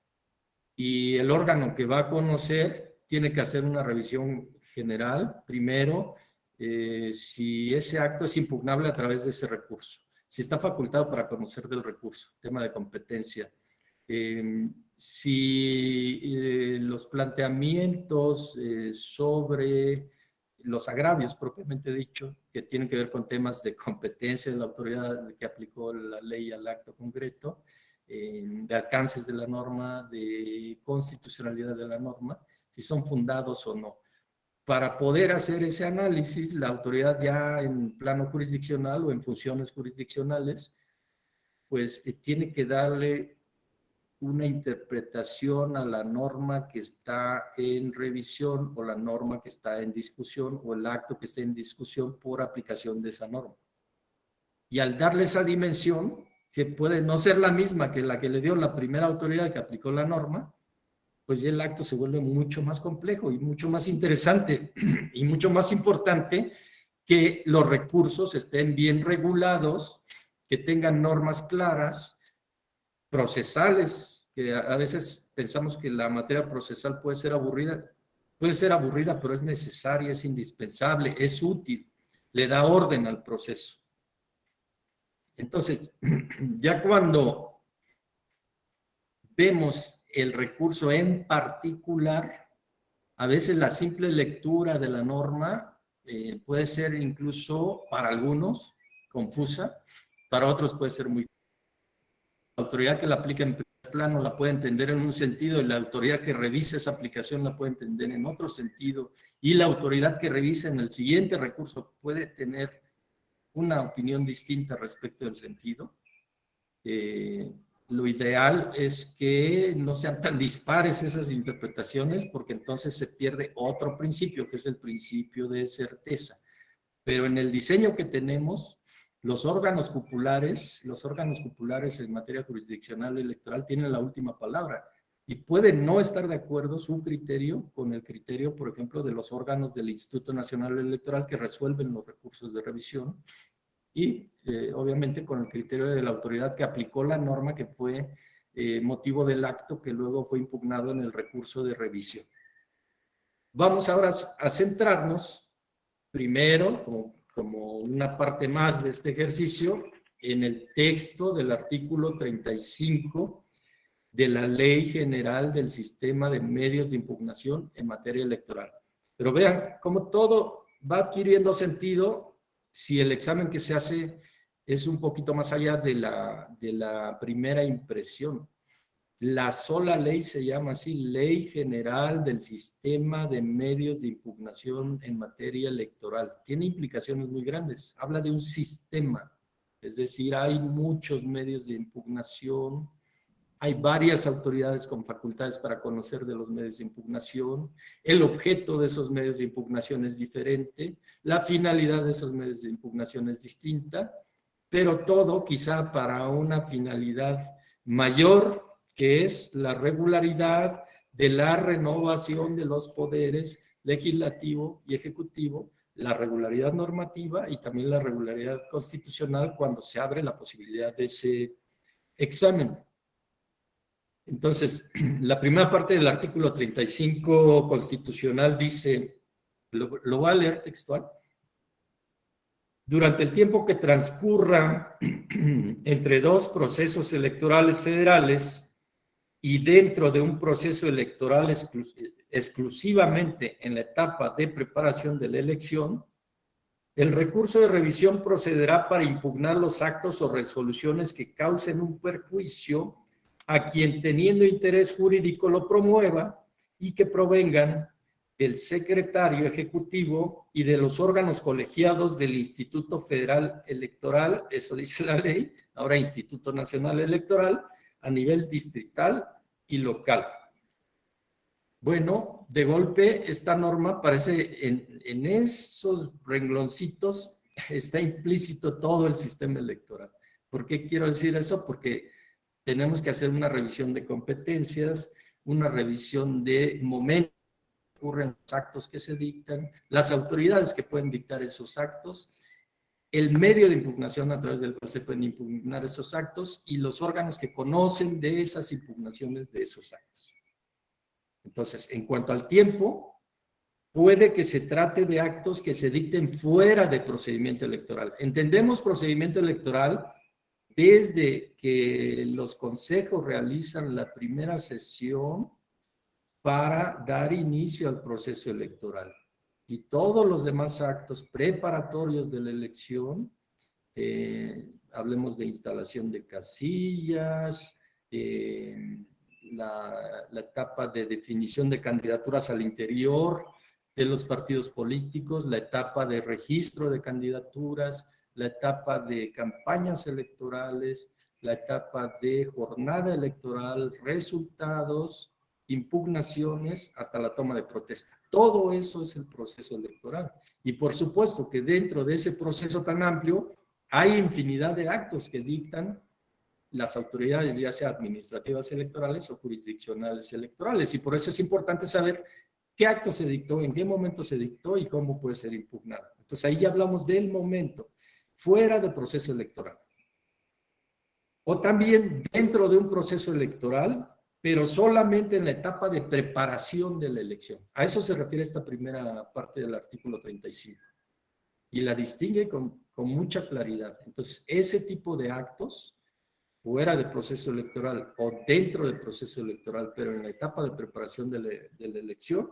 y el órgano que va a conocer tiene que hacer una revisión general, primero, si ese acto es impugnable a través de ese recurso, si está facultado para conocer del recurso, tema de competencia, si los planteamientos sobre los agravios propiamente dicho, que tienen que ver con temas de competencia de la autoridad que aplicó la ley al acto concreto, de alcances de la norma, de constitucionalidad de la norma, si son fundados o no. Para poder hacer ese análisis, la autoridad ya en plano jurisdiccional o en funciones jurisdiccionales, pues tiene que darle una interpretación a la norma que está en revisión o la norma que está en discusión o el acto que esté en discusión por aplicación de esa norma. Y al darle esa dimensión, que puede no ser la misma que la que le dio la primera autoridad que aplicó la norma, pues ya el acto se vuelve mucho más complejo y mucho más interesante y mucho más importante que los recursos estén bien regulados, que tengan normas claras, procesales, que a veces pensamos que la materia procesal puede ser aburrida, pero es necesaria, es indispensable, es útil, le da orden al proceso. Entonces, ya cuando vemos el recurso en particular, a veces la simple lectura de la norma puede ser incluso para algunos confusa, para otros puede ser muy... La autoridad que la aplica en primer plano la puede entender en un sentido y la autoridad que revisa esa aplicación la puede entender en otro sentido y la autoridad que revisa en el siguiente recurso puede tener una opinión distinta respecto del sentido. Lo ideal es que no sean tan dispares esas interpretaciones porque entonces se pierde otro principio que es el principio de certeza. Pero en el diseño que tenemos, los órganos cupulares en materia jurisdiccional electoral tienen la última palabra y pueden no estar de acuerdo su criterio con el criterio, por ejemplo, de los órganos del Instituto Nacional Electoral que resuelven los recursos de revisión y obviamente con el criterio de la autoridad que aplicó la norma que fue motivo del acto que luego fue impugnado en el recurso de revisión. Vamos ahora a centrarnos primero, como una parte más de este ejercicio, en el texto del artículo 35 de la Ley General del Sistema de Medios de Impugnación en materia electoral. Pero vean cómo todo va adquiriendo sentido si el examen que se hace es un poquito más allá de la primera impresión. La sola ley se llama así, Ley General del Sistema de Medios de Impugnación en materia electoral. Tiene implicaciones muy grandes. Habla de un sistema, es decir, hay muchos medios de impugnación, hay varias autoridades con facultades para conocer de los medios de impugnación, el objeto de esos medios de impugnación es diferente, la finalidad de esos medios de impugnación es distinta, pero todo quizá para una finalidad mayor, que es la regularidad de la renovación de los poderes legislativo y ejecutivo, la regularidad normativa y también la regularidad constitucional cuando se abre la posibilidad de ese examen. Entonces, la primera parte del artículo 35 constitucional dice, lo voy a leer textual, durante el tiempo que transcurra entre dos procesos electorales federales y dentro de un proceso electoral exclusivamente en la etapa de preparación de la elección, el recurso de revisión procederá para impugnar los actos o resoluciones que causen un perjuicio a quien teniendo interés jurídico lo promueva y que provengan del secretario ejecutivo y de los órganos colegiados del Instituto Federal Electoral, eso dice la ley, ahora Instituto Nacional Electoral, a nivel distrital y local. Bueno, de golpe esta norma parece en esos rengloncitos está implícito todo el sistema electoral. ¿Por qué quiero decir eso? Porque tenemos que hacer una revisión de competencias, una revisión de momentos ocurren, los actos que se dictan, las autoridades que pueden dictar esos actos, el medio de impugnación a través del cual se pueden impugnar esos actos y los órganos que conocen de esas impugnaciones de esos actos. Entonces, en cuanto al tiempo, puede que se trate de actos que se dicten fuera de procedimiento electoral. Entendemos procedimiento electoral desde que los consejos realizan la primera sesión para dar inicio al proceso electoral. Y todos los demás actos preparatorios de la elección, hablemos de instalación de casillas, la etapa de definición de candidaturas al interior de los partidos políticos, la etapa de registro de candidaturas, la etapa de campañas electorales, la etapa de jornada electoral, resultados, impugnaciones, hasta la toma de protesta. Todo eso es el proceso electoral. Y por supuesto que dentro de ese proceso tan amplio hay infinidad de actos que dictan las autoridades, ya sea administrativas electorales o jurisdiccionales electorales. Y por eso es importante saber qué acto se dictó, en qué momento se dictó y cómo puede ser impugnado. Entonces ahí ya hablamos del momento, fuera del proceso electoral. O también dentro de un proceso electoral, pero solamente en la etapa de preparación de la elección. A eso se refiere esta primera parte del artículo 35. Y la distingue con mucha claridad. Entonces, ese tipo de actos, fuera del proceso electoral o dentro del proceso electoral, pero en la etapa de preparación de la elección,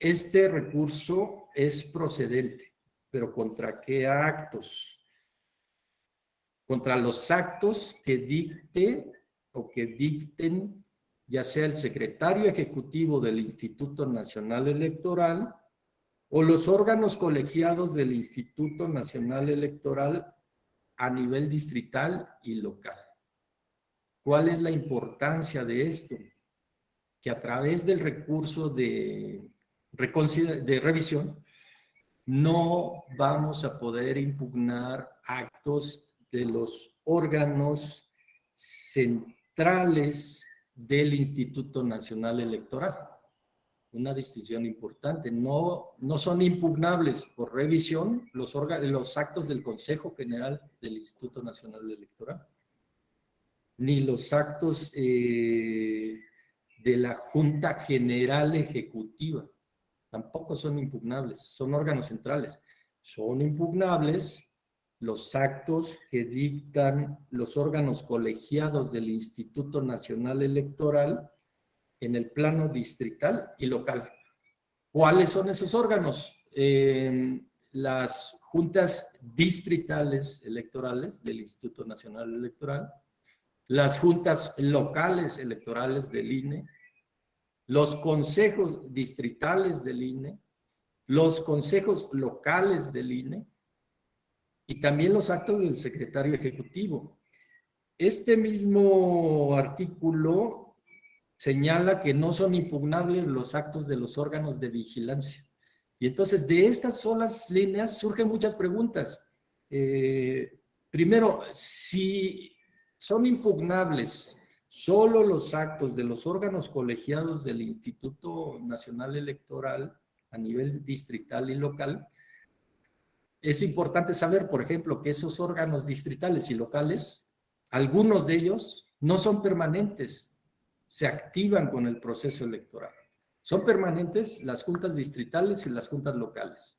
este recurso es procedente. ¿Pero contra qué actos? Contra los actos que dicte o que dicten ya sea el secretario ejecutivo del Instituto Nacional Electoral o los órganos colegiados del Instituto Nacional Electoral a nivel distrital y local. ¿Cuál es la importancia de esto? Que a través del recurso de revisión no vamos a poder impugnar actos de los órganos centrales del Instituto Nacional Electoral. Una distinción importante. No son impugnables por revisión los actos del Consejo General del Instituto Nacional Electoral, ni los actos de la Junta General Ejecutiva. Tampoco son impugnables, son órganos centrales. Son impugnables los actos que dictan los órganos colegiados del Instituto Nacional Electoral en el plano distrital y local. ¿Cuáles son esos órganos? Las juntas distritales electorales del Instituto Nacional Electoral, las juntas locales electorales del INE, los consejos distritales del INE, los consejos locales del INE y también los actos del secretario ejecutivo. Este mismo artículo señala que no son impugnables los actos de los órganos de vigilancia. Y entonces de estas solas líneas surgen muchas preguntas. Primero, si son impugnables solo los actos de los órganos colegiados del Instituto Nacional Electoral a nivel distrital y local, es importante saber, por ejemplo, que esos órganos distritales y locales, algunos de ellos no son permanentes, se activan con el proceso electoral. Son permanentes las juntas distritales y las juntas locales.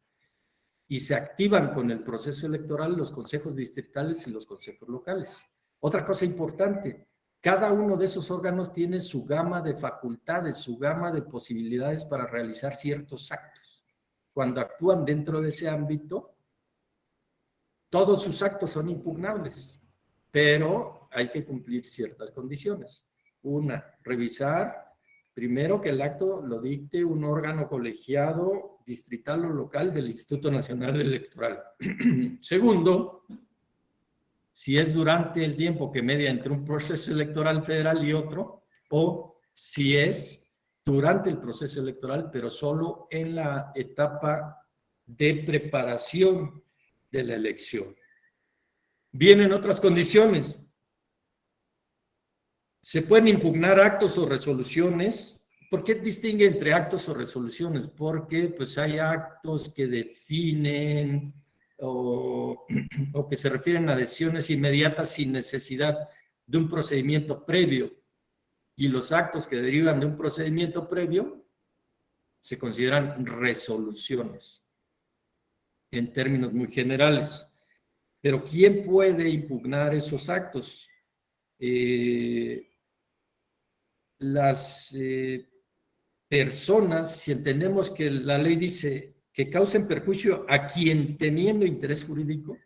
Y se activan con el proceso electoral los consejos distritales y los consejos locales. Otra cosa importante, cada uno de esos órganos tiene su gama de facultades, su gama de posibilidades para realizar ciertos actos. Cuando actúan dentro de ese ámbito, todos sus actos son impugnables, pero hay que cumplir ciertas condiciones. Una, revisar primero que el acto lo dicte un órgano colegiado distrital o local del Instituto Nacional Electoral. Segundo, si es durante el tiempo que media entre un proceso electoral federal y otro, o si es durante el proceso electoral, pero solo en la etapa de preparación de la elección. Vienen otras condiciones. Se pueden impugnar actos o resoluciones ¿Por qué distingue entre actos o resoluciones? Porque pues hay actos que definen o que se refieren a decisiones inmediatas sin necesidad de un procedimiento previo, y los actos que derivan de un procedimiento previo se consideran resoluciones en términos muy generales. Pero ¿quién puede impugnar esos actos? Las personas, si entendemos que la ley dice que causen perjuicio a quien teniendo interés jurídico,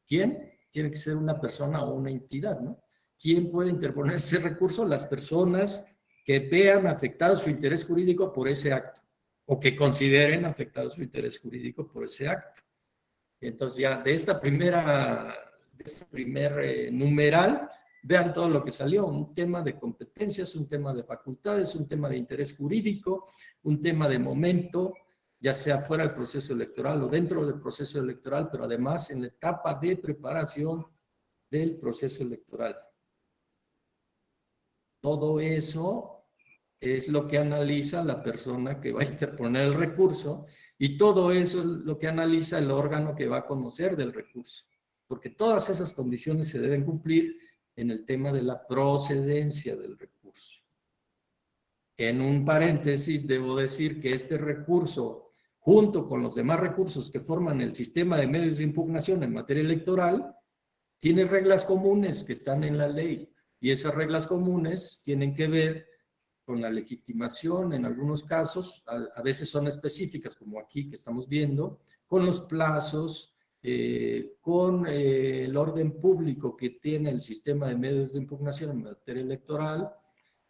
¿quién? Tiene que ser una persona o una entidad, ¿no? ¿Quién puede interponer ese recurso? Las personas que vean afectado su interés jurídico por ese acto, o que consideren afectado su interés jurídico por ese acto. Entonces ya de este primer numeral, vean todo lo que salió: un tema de competencias, un tema de facultades, un tema de interés jurídico, un tema de momento, ya sea fuera del proceso electoral o dentro del proceso electoral, pero además en la etapa de preparación del proceso electoral. Todo eso es lo que analiza la persona que va a interponer el recurso, y todo eso es lo que analiza el órgano que va a conocer del recurso, porque todas esas condiciones se deben cumplir en el tema de la procedencia del recurso. En un paréntesis, debo decir que este recurso, junto con los demás recursos que forman el sistema de medios de impugnación en materia electoral, tiene reglas comunes que están en la ley, y esas reglas comunes tienen que ver con la legitimación en algunos casos, a veces son específicas, como aquí que estamos viendo, con los plazos, con el orden público que tiene el sistema de medios de impugnación en materia electoral,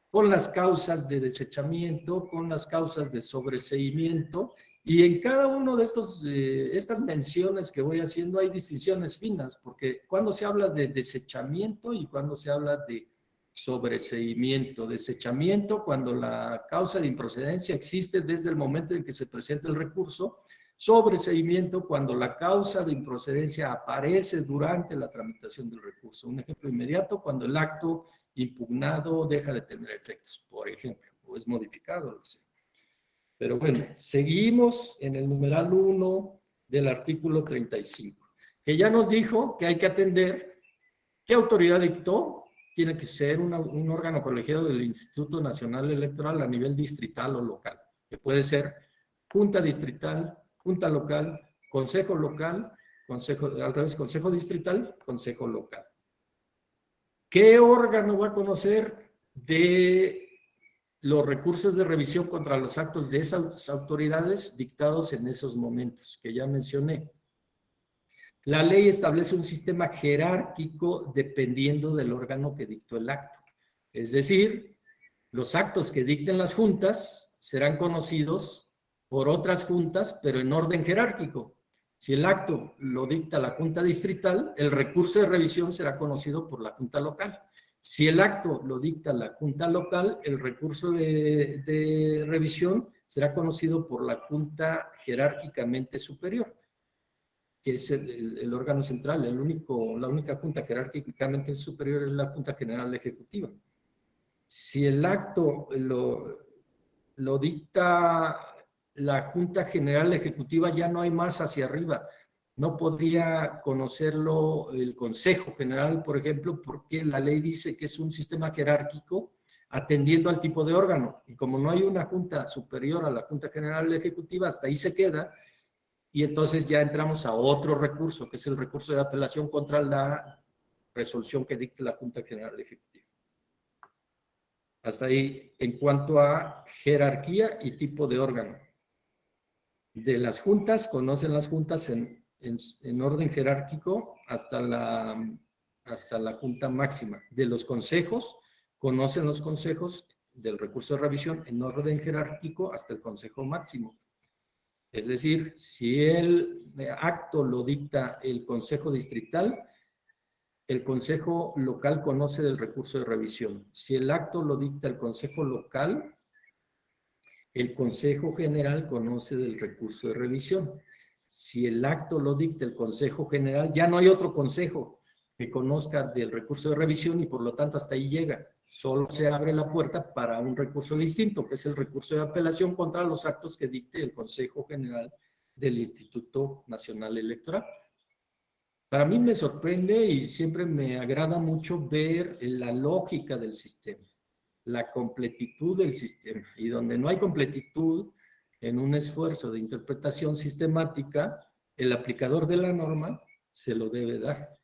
con las causas de desechamiento, con las causas de sobreseimiento, y en cada uno de estas menciones que voy haciendo hay distinciones finas, porque cuando se habla de desechamiento y cuando se habla de sobreseimiento. Desechamiento cuando la causa de improcedencia existe desde el momento en que se presenta el recurso. Sobreseimiento cuando la causa de improcedencia aparece durante la tramitación del recurso. Un ejemplo inmediato: cuando el acto impugnado deja de tener efectos, por ejemplo, o es modificado, no sé. Pero bueno, seguimos en el numeral 1 del artículo 35, que ya nos dijo que hay que atender qué autoridad dictó. Tiene que ser un órgano colegiado del Instituto Nacional Electoral a nivel distrital o local, que puede ser junta distrital, junta local, consejo local, consejo distrital, consejo local. ¿Qué órgano va a conocer de los recursos de revisión contra los actos de esas autoridades dictados en esos momentos que ya mencioné? La ley establece un sistema jerárquico dependiendo del órgano que dictó el acto. Es decir, los actos que dicten las juntas serán conocidos por otras juntas, pero en orden jerárquico. Si el acto lo dicta la junta distrital, el recurso de revisión será conocido por la junta local. Si el acto lo dicta la junta local, el recurso de revisión será conocido por la junta jerárquicamente superior, que es el órgano central. La única junta jerárquicamente superior es la Junta General Ejecutiva. Si el acto lo dicta la Junta General Ejecutiva, ya no hay más hacia arriba. No podría conocerlo el Consejo General, por ejemplo, porque la ley dice que es un sistema jerárquico atendiendo al tipo de órgano. Y como no hay una junta superior a la Junta General Ejecutiva, hasta ahí se queda. Y entonces ya entramos a otro recurso, que es el recurso de apelación contra la resolución que dicte la Junta General Ejecutiva. Hasta ahí en cuanto a jerarquía y tipo de órgano. De las juntas, conocen las juntas en orden jerárquico hasta la junta máxima. De los consejos, conocen los consejos del recurso de revisión en orden jerárquico hasta el consejo máximo. Es decir, si el acto lo dicta el consejo distrital, el consejo local conoce del recurso de revisión. Si el acto lo dicta el consejo local, el consejo general conoce del recurso de revisión. Si el acto lo dicta el consejo general, ya no hay otro consejo, que conozca del recurso de revisión y por lo tanto hasta ahí llega. Solo se abre la puerta para un recurso distinto, que es el recurso de apelación contra los actos que dicte el Consejo General del Instituto Nacional Electoral. Para mí me sorprende y siempre me agrada mucho ver la lógica del sistema, la completitud del sistema. Y donde no hay completitud en un esfuerzo de interpretación sistemática, el aplicador de la norma se lo debe dar.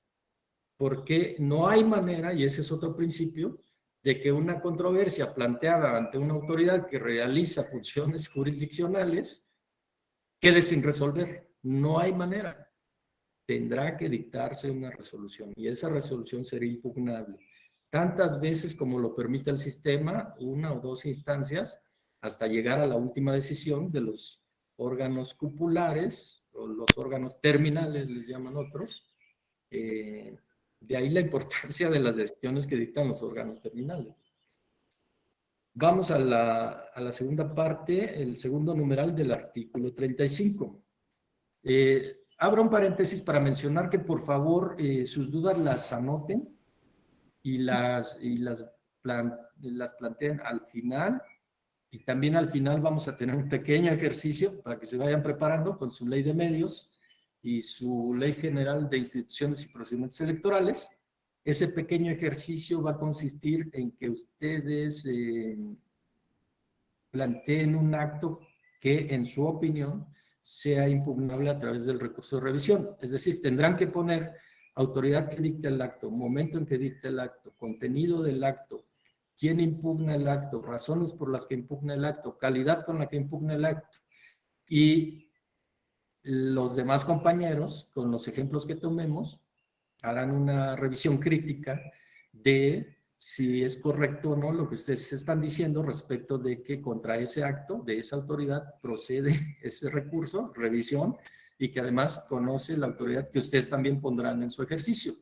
Porque no hay manera, y ese es otro principio, de que una controversia planteada ante una autoridad que realiza funciones jurisdiccionales quede sin resolver. No hay manera. Tendrá que dictarse una resolución y esa resolución será impugnable tantas veces como lo permita el sistema, una o dos instancias, hasta llegar a la última decisión de los órganos cupulares o los órganos terminales, les llaman otros. De ahí la importancia de las decisiones que dictan los órganos terminales. Vamos a la segunda parte, el segundo numeral del artículo 35. Abro un paréntesis para mencionar que por favor sus dudas las anoten y las planteen al final. Y también al final vamos a tener un pequeño ejercicio para que se vayan preparando con su ley de medios y su ley general de instituciones y procedimientos electorales. Ese pequeño ejercicio va a consistir en que ustedes planteen un acto que en su opinión sea impugnable a través del recurso de revisión. Es decir, tendrán que poner autoridad que dicta el acto, momento en que dicta el acto, contenido del acto, quién impugna el acto, razones por las que impugna el acto, calidad con la que impugna el acto. Y los demás compañeros, con los ejemplos que tomemos, harán una revisión crítica de si es correcto o no lo que ustedes están diciendo respecto de que contra ese acto, de esa autoridad, procede ese recurso, revisión, y que además conoce la autoridad que ustedes también pondrán en su ejercicio.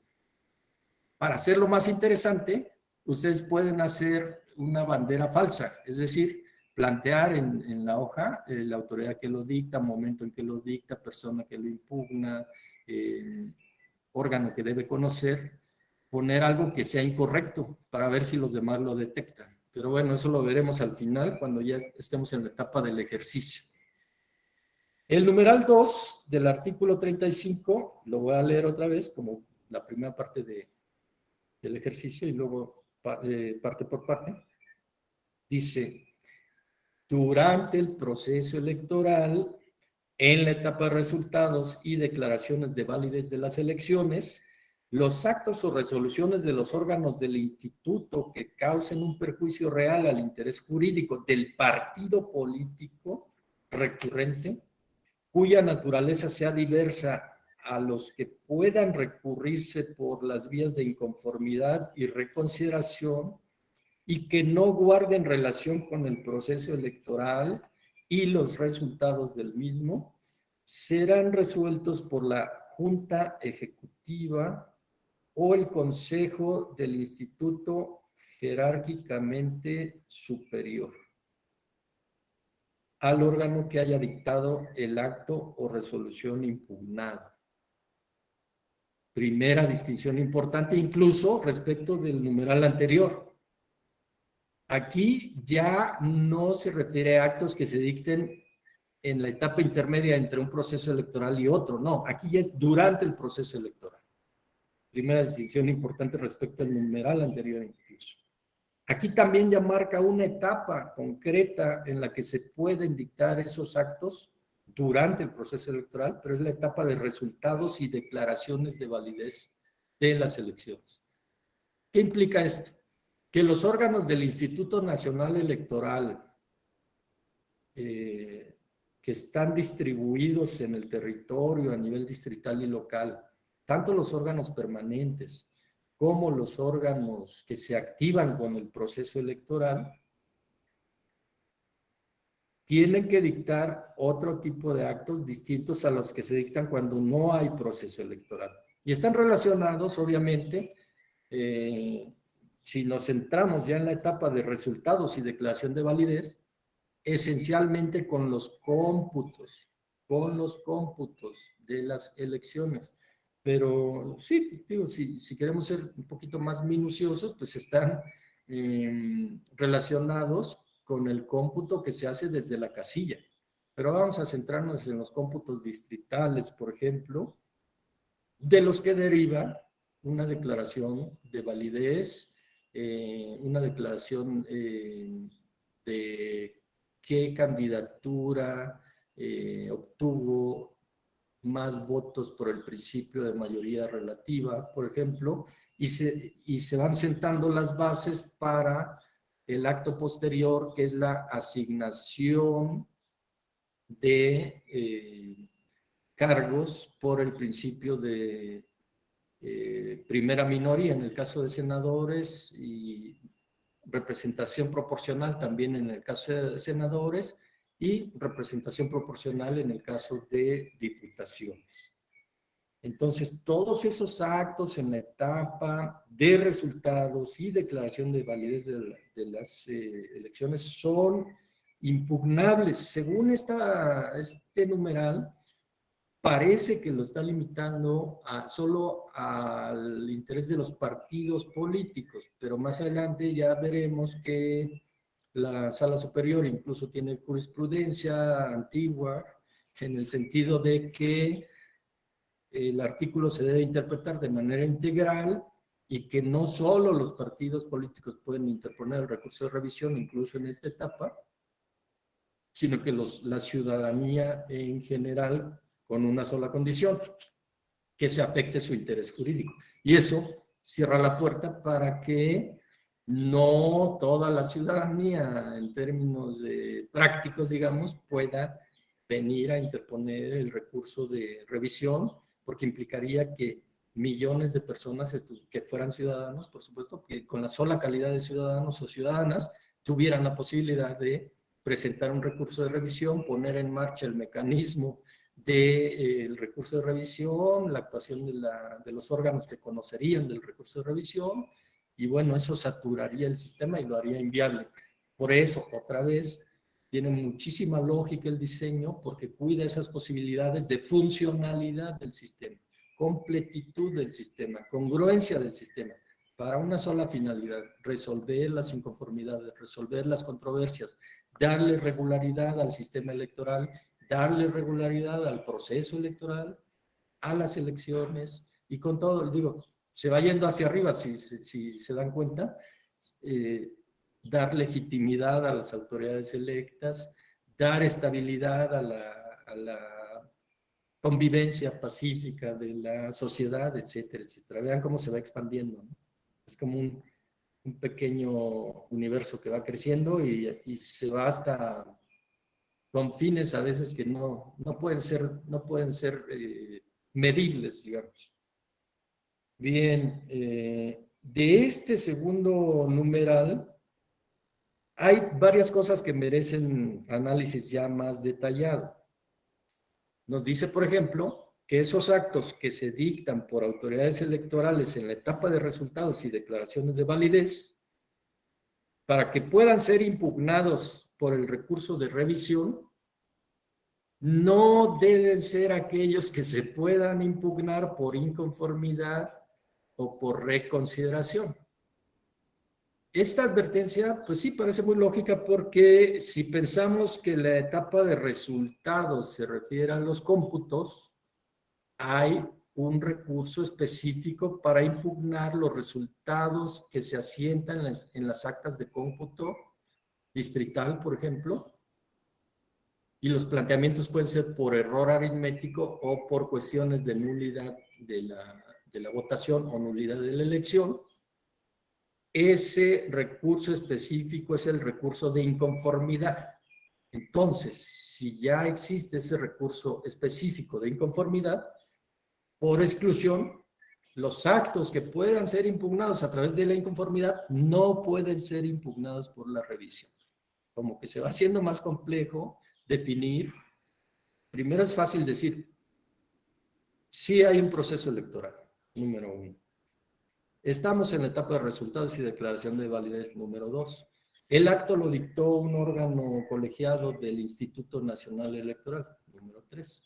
Para hacerlo más interesante, ustedes pueden hacer una bandera falsa, es decir, plantear en la hoja la autoridad que lo dicta, momento en que lo dicta, persona que lo impugna, órgano que debe conocer, poner algo que sea incorrecto para ver si los demás lo detectan. Pero bueno, eso lo veremos al final cuando ya estemos en la etapa del ejercicio. El numeral 2 del artículo 35, lo voy a leer otra vez como la primera parte del ejercicio y luego parte por parte. Dice, durante el proceso electoral, en la etapa de resultados y declaraciones de validez de las elecciones, los actos o resoluciones de los órganos del instituto que causen un perjuicio real al interés jurídico del partido político recurrente, cuya naturaleza sea diversa a los que puedan recurrirse por las vías de inconformidad y reconsideración y que no guarden relación con el proceso electoral y los resultados del mismo, serán resueltos por la Junta Ejecutiva o el Consejo del Instituto jerárquicamente superior al órgano que haya dictado el acto o resolución impugnada. Primera distinción importante, incluso respecto del numeral anterior. Aquí ya no se refiere a actos que se dicten en la etapa intermedia entre un proceso electoral y otro, no, aquí ya es durante el proceso electoral. Primera distinción importante respecto al numeral anterior incluso. Aquí también ya marca una etapa concreta en la que se pueden dictar esos actos durante el proceso electoral, pero es la etapa de resultados y declaraciones de validez de las elecciones. ¿Qué implica esto? Que los órganos del Instituto Nacional Electoral que están distribuidos en el territorio a nivel distrital y local, tanto los órganos permanentes como los órganos que se activan con el proceso electoral, tienen que dictar otro tipo de actos distintos a los que se dictan cuando no hay proceso electoral. Y están relacionados, obviamente, si nos centramos ya en la etapa de resultados y declaración de validez, esencialmente con los cómputos de las elecciones. Pero sí, digo, si queremos ser un poquito más minuciosos, pues están relacionados con el cómputo que se hace desde la casilla. Pero vamos a centrarnos en los cómputos distritales, por ejemplo, de los que deriva una declaración de validez, una declaración de qué candidatura obtuvo más votos por el principio de mayoría relativa, por ejemplo, y se van sentando las bases para el acto posterior, que es la asignación de cargos por el principio de primera minoría, en el caso de senadores, y representación proporcional también en el caso de senadores, y representación proporcional en el caso de diputaciones. Entonces, todos esos actos en la etapa de resultados y declaración de validez de las elecciones son impugnables. Según este numeral, parece que lo está limitando solo al interés de los partidos políticos, pero más adelante ya veremos que la Sala Superior incluso tiene jurisprudencia antigua en el sentido de que el artículo se debe interpretar de manera integral y que no solo los partidos políticos pueden interponer el recurso de revisión, incluso en esta etapa, sino que la ciudadanía en general, con una sola condición, que se afecte su interés jurídico. Y eso cierra la puerta para que no toda la ciudadanía, en términos prácticos, digamos, pueda venir a interponer el recurso de revisión, porque implicaría que millones de personas que fueran ciudadanos, por supuesto, que con la sola calidad de ciudadanos o ciudadanas tuvieran la posibilidad de presentar un recurso de revisión, poner en marcha el mecanismo del recurso de revisión, la actuación de los órganos que conocerían del recurso de revisión, y bueno, eso saturaría el sistema y lo haría inviable. Por eso, otra vez, tiene muchísima lógica el diseño porque cuida esas posibilidades de funcionalidad del sistema, completitud del sistema, congruencia del sistema, para una sola finalidad: resolver las inconformidades, resolver las controversias, darle regularidad al sistema electoral, darle regularidad al proceso electoral, a las elecciones, y con todo, digo, se va yendo hacia arriba, si se dan cuenta, dar legitimidad a las autoridades electas, dar estabilidad a la convivencia pacífica de la sociedad, etcétera, etcétera. Vean cómo se va expandiendo, ¿no? Es como un pequeño universo que va creciendo y se va hasta con fines a veces que no pueden ser medibles, digamos. Bien, de este segundo numeral hay varias cosas que merecen análisis ya más detallado. Nos dice, por ejemplo, que esos actos que se dictan por autoridades electorales en la etapa de resultados y declaraciones de validez, para que puedan ser impugnados por el recurso de revisión, no deben ser aquellos que se puedan impugnar por inconformidad o por reconsideración. Esta advertencia, pues sí, parece muy lógica, porque si pensamos que la etapa de resultados se refiere a los cómputos, hay un recurso específico para impugnar los resultados que se asientan en las actas de cómputo distrital, por ejemplo, y los planteamientos pueden ser por error aritmético o por cuestiones de nulidad de la votación o nulidad de la elección. Ese recurso específico es el recurso de inconformidad. Entonces, si ya existe ese recurso específico de inconformidad, por exclusión, los actos que puedan ser impugnados a través de la inconformidad no pueden ser impugnados por la revisión. Como que se va haciendo más complejo definir. Primero, es fácil decir, sí hay un proceso electoral, número 1. Estamos en la etapa de resultados y declaración de validez, número 2. El acto lo dictó un órgano colegiado del Instituto Nacional Electoral, número 3.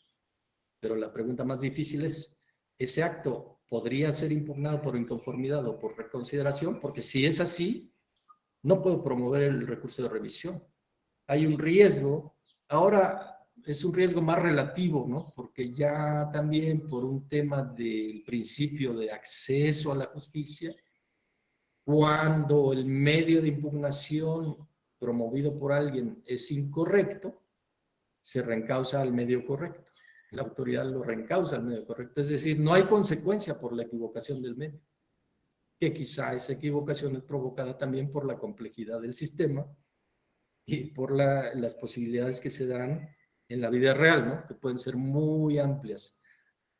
Pero la pregunta más difícil es, ese acto podría ser impugnado por inconformidad o por reconsideración, porque si es así, no puedo promover el recurso de revisión. Hay un riesgo, ahora es un riesgo más relativo, ¿no? Porque ya también por un tema del principio de acceso a la justicia, cuando el medio de impugnación promovido por alguien es incorrecto, se reencausa al medio correcto. La autoridad lo reencausa al medio correcto. Es decir, no hay consecuencia por la equivocación del medio, que quizá esa equivocación es provocada también por la complejidad del sistema y por las posibilidades que se dan en la vida real, ¿no? Que pueden ser muy amplias.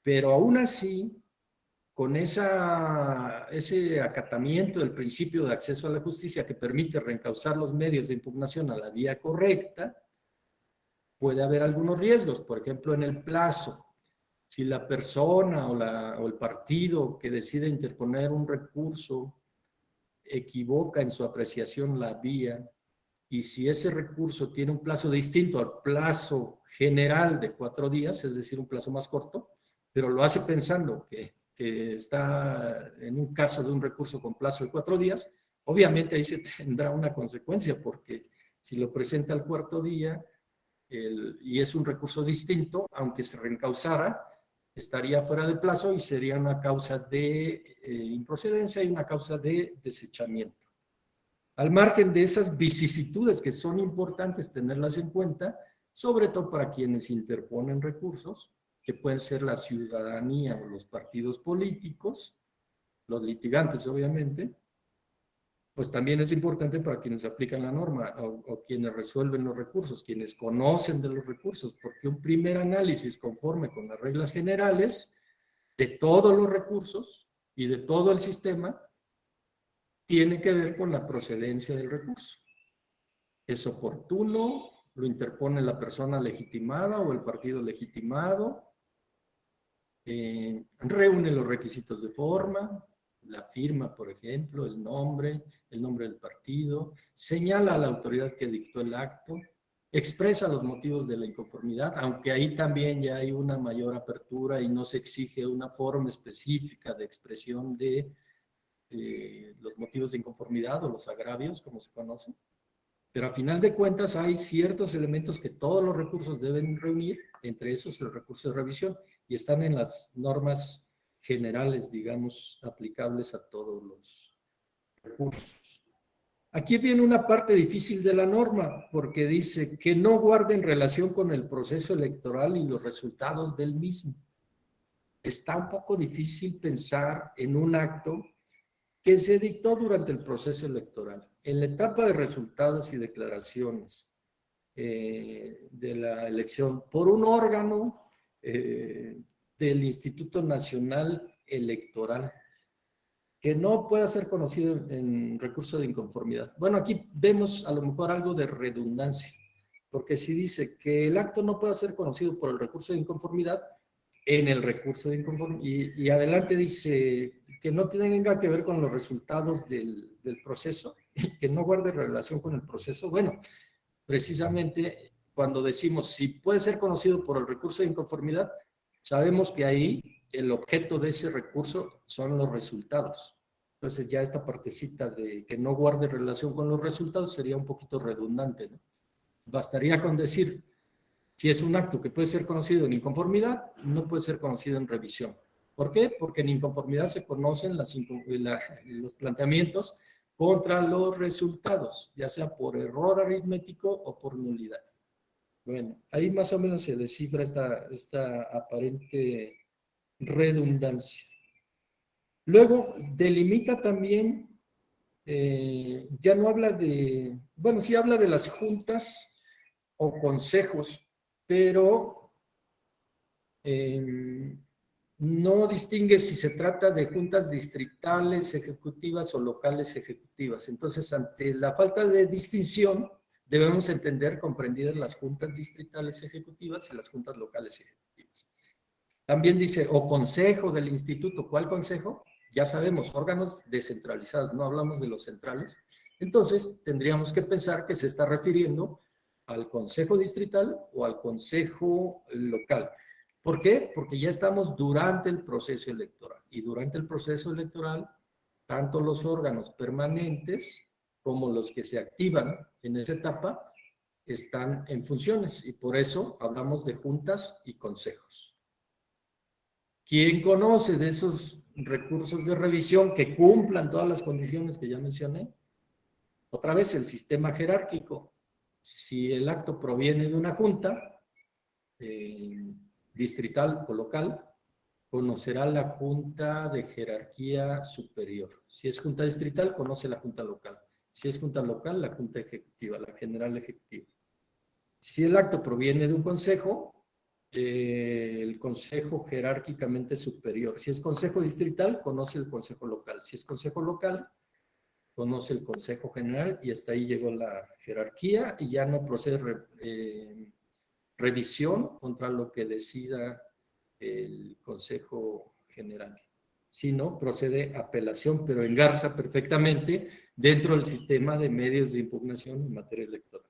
Pero aún así, con ese acatamiento del principio de acceso a la justicia que permite reencauzar los medios de impugnación a la vía correcta, puede haber algunos riesgos. Por ejemplo, en el plazo. Si la persona o el partido que decide interponer un recurso equivoca en su apreciación la vía, y si ese recurso tiene un plazo distinto al plazo general de 4 días, es decir, un plazo más corto, pero lo hace pensando que está en un caso de un recurso con plazo de 4 días, obviamente ahí se tendrá una consecuencia, porque si lo presenta al cuarto día y es un recurso distinto, aunque se reencauzara, estaría fuera de plazo y sería una causa de improcedencia y una causa de desechamiento. Al margen de esas vicisitudes que son importantes tenerlas en cuenta, sobre todo para quienes interponen recursos, que pueden ser la ciudadanía o los partidos políticos, los litigantes obviamente, pues también es importante para quienes aplican la norma o quienes resuelven los recursos, quienes conocen de los recursos, porque un primer análisis conforme con las reglas generales de todos los recursos y de todo el sistema tiene que ver con la procedencia del recurso. ¿Es oportuno? ¿Lo interpone la persona legitimada o el partido legitimado? ¿Reúne los requisitos de forma? La firma, por ejemplo, el nombre del partido, señala a la autoridad que dictó el acto, expresa los motivos de la inconformidad, aunque ahí también ya hay una mayor apertura y no se exige una forma específica de expresión de los motivos de inconformidad o los agravios, como se conocen. Pero a final de cuentas hay ciertos elementos que todos los recursos deben reunir, entre esos el recurso de revisión, y están en las normas generales, digamos, aplicables a todos los recursos. Aquí viene una parte difícil de la norma, porque dice que no guarden relación con el proceso electoral y los resultados del mismo. Está un poco difícil pensar en un acto que se dictó durante el proceso electoral. En la etapa de resultados y declaraciones de la elección por un órgano del Instituto Nacional Electoral, que no pueda ser conocido en recurso de inconformidad. Bueno, aquí vemos a lo mejor algo de redundancia, porque si dice que el acto no pueda ser conocido por el recurso de inconformidad, en el recurso de inconformidad, y adelante dice que no tenga que ver con los resultados del proceso, que no guarde relación con el proceso. Bueno, precisamente cuando decimos si puede ser conocido por el recurso de inconformidad, sabemos que ahí el objeto de ese recurso son los resultados. Entonces ya esta partecita de que no guarde relación con los resultados sería un poquito redundante, ¿no? Bastaría con decir, si es un acto que puede ser conocido en inconformidad, no puede ser conocido en revisión. ¿Por qué? Porque en inconformidad se conocen los planteamientos contra los resultados, ya sea por error aritmético o por nulidad. Bueno, ahí más o menos se descifra esta aparente redundancia. Luego, delimita también, ya no habla de, bueno, sí habla de las juntas o consejos, pero no distingue si se trata de juntas distritales ejecutivas o locales ejecutivas. Entonces, ante la falta de distinción, debemos entender comprendidas las juntas distritales ejecutivas y las juntas locales ejecutivas. También dice, o consejo del instituto. ¿Cuál consejo? Ya sabemos, órganos descentralizados, no hablamos de los centrales. Entonces, tendríamos que pensar que se está refiriendo al consejo distrital o al consejo local. ¿Por qué? Porque ya estamos durante el proceso electoral. Y durante el proceso electoral, tanto los órganos permanentes como los que se activan en esa etapa están en funciones. Y por eso hablamos de juntas y consejos. ¿Quién conoce de esos recursos de revisión que cumplan todas las condiciones que ya mencioné? Otra vez, el sistema jerárquico. Si el acto proviene de una junta distrital o local, conocerá la junta de jerarquía superior. Si es junta distrital, conoce la junta local. Si es junta local, la junta ejecutiva, la general ejecutiva. Si el acto proviene de un consejo, el consejo jerárquicamente superior. Si es consejo distrital, conoce el consejo local. Si es consejo local, conoce el consejo general, y hasta ahí llegó la jerarquía, y ya no procede revisión contra lo que decida el consejo general, sino procede apelación, pero engarza perfectamente dentro del sistema de medios de impugnación en materia electoral.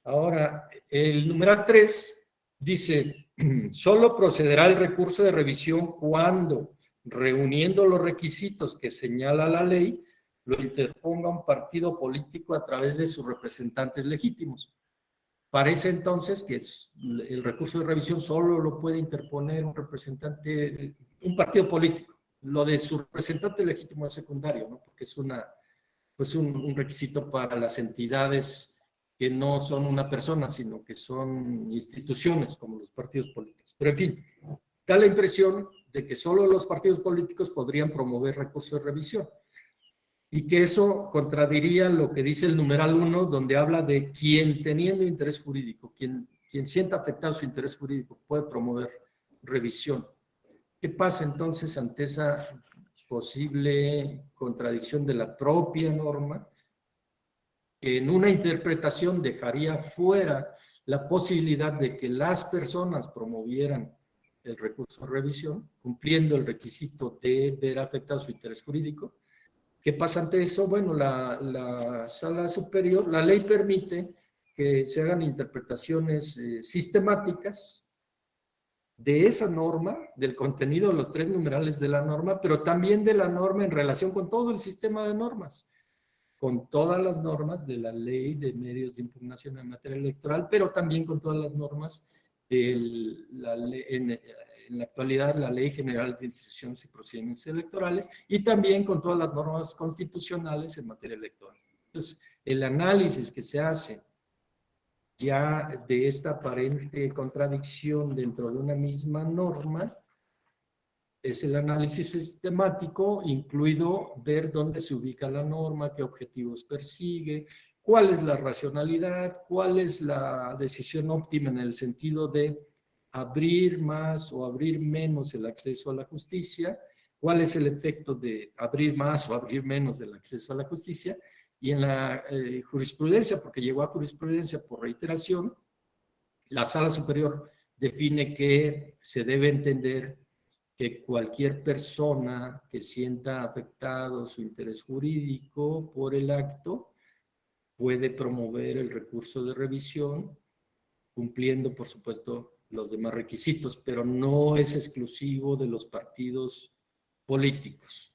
Ahora, el numeral 3 dice, solo procederá el recurso de revisión cuando, reuniendo los requisitos que señala la ley, lo interponga un partido político a través de sus representantes legítimos. Parece entonces que el recurso de revisión solo lo puede interponer un representante, un partido político. Lo de su representante legítimo es secundario, ¿no? Porque es un requisito para las entidades que no son una persona, sino que son instituciones como los partidos políticos. Pero en fin, da la impresión de que solo los partidos políticos podrían promover recursos de revisión. Y que eso contradiría lo que dice el numeral 1, donde habla de quien teniendo interés jurídico, quien sienta afectado su interés jurídico, puede promover revisión. ¿Qué pasa entonces ante esa posible contradicción de la propia norma? Que en una interpretación dejaría fuera la posibilidad de que las personas promovieran el recurso de revisión, cumpliendo el requisito de ver afectado su interés jurídico. ¿Qué pasa ante eso? Bueno, la sala superior, la ley permite que se hagan interpretaciones sistemáticas de esa norma, del contenido de los 3 numerales de la norma, pero también de la norma en relación con todo el sistema de normas, con todas las normas de la ley de medios de impugnación en materia electoral, pero también con todas las normas de la ley, en la actualidad, la Ley General de Instituciones y Procedimientos Electorales, y también con todas las normas constitucionales en materia electoral. Entonces, el análisis que se hace ya de esta aparente contradicción dentro de una misma norma es el análisis sistemático, incluido ver dónde se ubica la norma, qué objetivos persigue, cuál es la racionalidad, cuál es la decisión óptima en el sentido de abrir más o abrir menos el acceso a la justicia, cuál es el efecto de abrir más o abrir menos del acceso a la justicia, y en la jurisprudencia, porque llegó a jurisprudencia por reiteración, la Sala Superior define que se debe entender que cualquier persona que sienta afectado su interés jurídico por el acto puede promover el recurso de revisión, cumpliendo, por supuesto, los demás requisitos, pero no es exclusivo de los partidos políticos.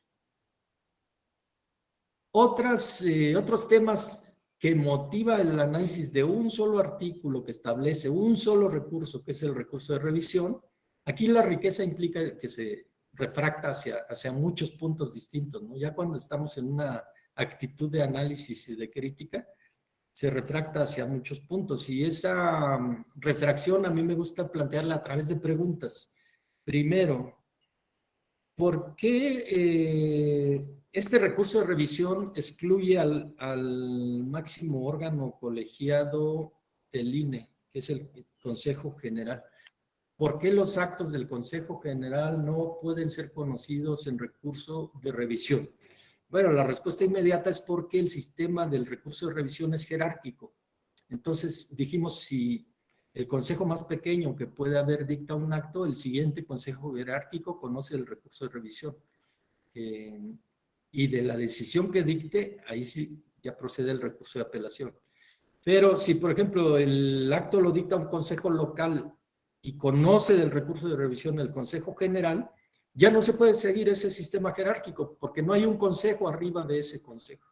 Otros temas que motiva el análisis de un solo artículo que establece un solo recurso, que es el recurso de revisión. Aquí la riqueza implica que se refracta hacia muchos puntos distintos, ¿no? Ya cuando estamos en una actitud de análisis y de crítica, se refracta hacia muchos puntos, y esa refracción a mí me gusta plantearla a través de preguntas. Primero, ¿por qué este recurso de revisión excluye al máximo órgano colegiado del INE, que es el Consejo General? ¿Por qué los actos del Consejo General no pueden ser conocidos en recurso de revisión? Bueno, la respuesta inmediata es porque el sistema del recurso de revisión es jerárquico. Entonces, dijimos, si el consejo más pequeño que puede haber dicta un acto, el siguiente consejo jerárquico conoce el recurso de revisión. Y de la decisión que dicte, ahí sí ya procede el recurso de apelación. Pero si, por ejemplo, el acto lo dicta un consejo local y conoce del recurso de revisión el Consejo General, ya no se puede seguir ese sistema jerárquico porque no hay un consejo arriba de ese consejo.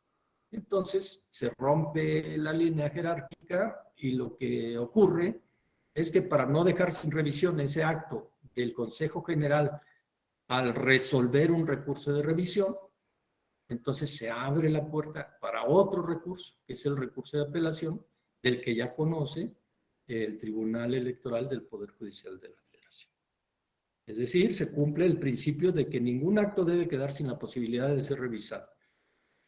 Entonces se rompe la línea jerárquica y lo que ocurre es que para no dejar sin revisión ese acto del Consejo General al resolver un recurso de revisión, entonces se abre la puerta para otro recurso, que es el recurso de apelación, del que ya conoce el Tribunal Electoral del Poder Judicial de la Federación. Es decir, se cumple el principio de que ningún acto debe quedar sin la posibilidad de ser revisado,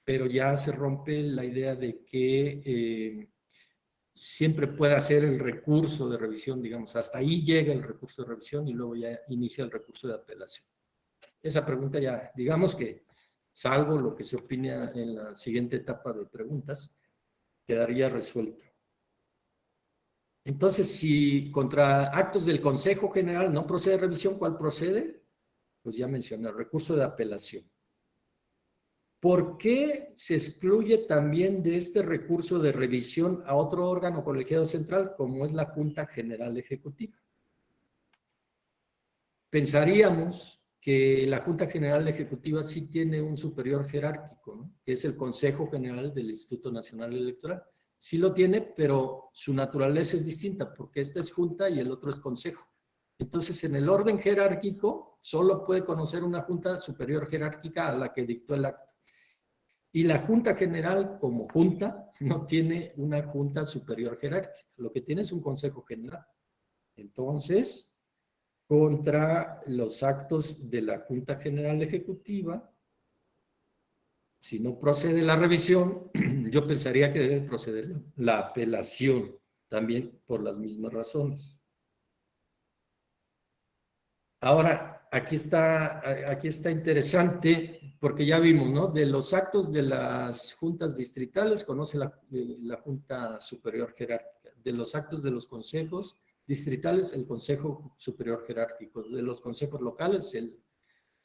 pero ya se rompe la idea de que siempre puede hacer el recurso de revisión, digamos, hasta ahí llega el recurso de revisión y luego ya inicia el recurso de apelación. Esa pregunta ya, digamos que, salvo lo que se opina en la siguiente etapa de preguntas, quedaría resuelta. Entonces, si contra actos del Consejo General no procede revisión, ¿cuál procede? Pues ya mencioné, el recurso de apelación. ¿Por qué se excluye también de este recurso de revisión a otro órgano colegiado central como es la Junta General Ejecutiva? Pensaríamos que la Junta General Ejecutiva sí tiene un superior jerárquico, ¿no? Que es el Consejo General del Instituto Nacional Electoral. Sí lo tiene, pero su naturaleza es distinta, porque esta es junta y el otro es consejo. Entonces, en el orden jerárquico, solo puede conocer una junta superior jerárquica a la que dictó el acto. Y la Junta General, como junta, no tiene una junta superior jerárquica. Lo que tiene es un Consejo General. Entonces, contra los actos de la Junta General Ejecutiva, si no procede la revisión, yo pensaría que debe proceder la apelación, también por las mismas razones. Ahora, aquí está interesante, porque ya vimos, ¿no? De los actos de las juntas distritales conoce la Junta Superior Jerárquica. De los actos de los consejos distritales, el Consejo Superior Jerárquico. De los consejos locales,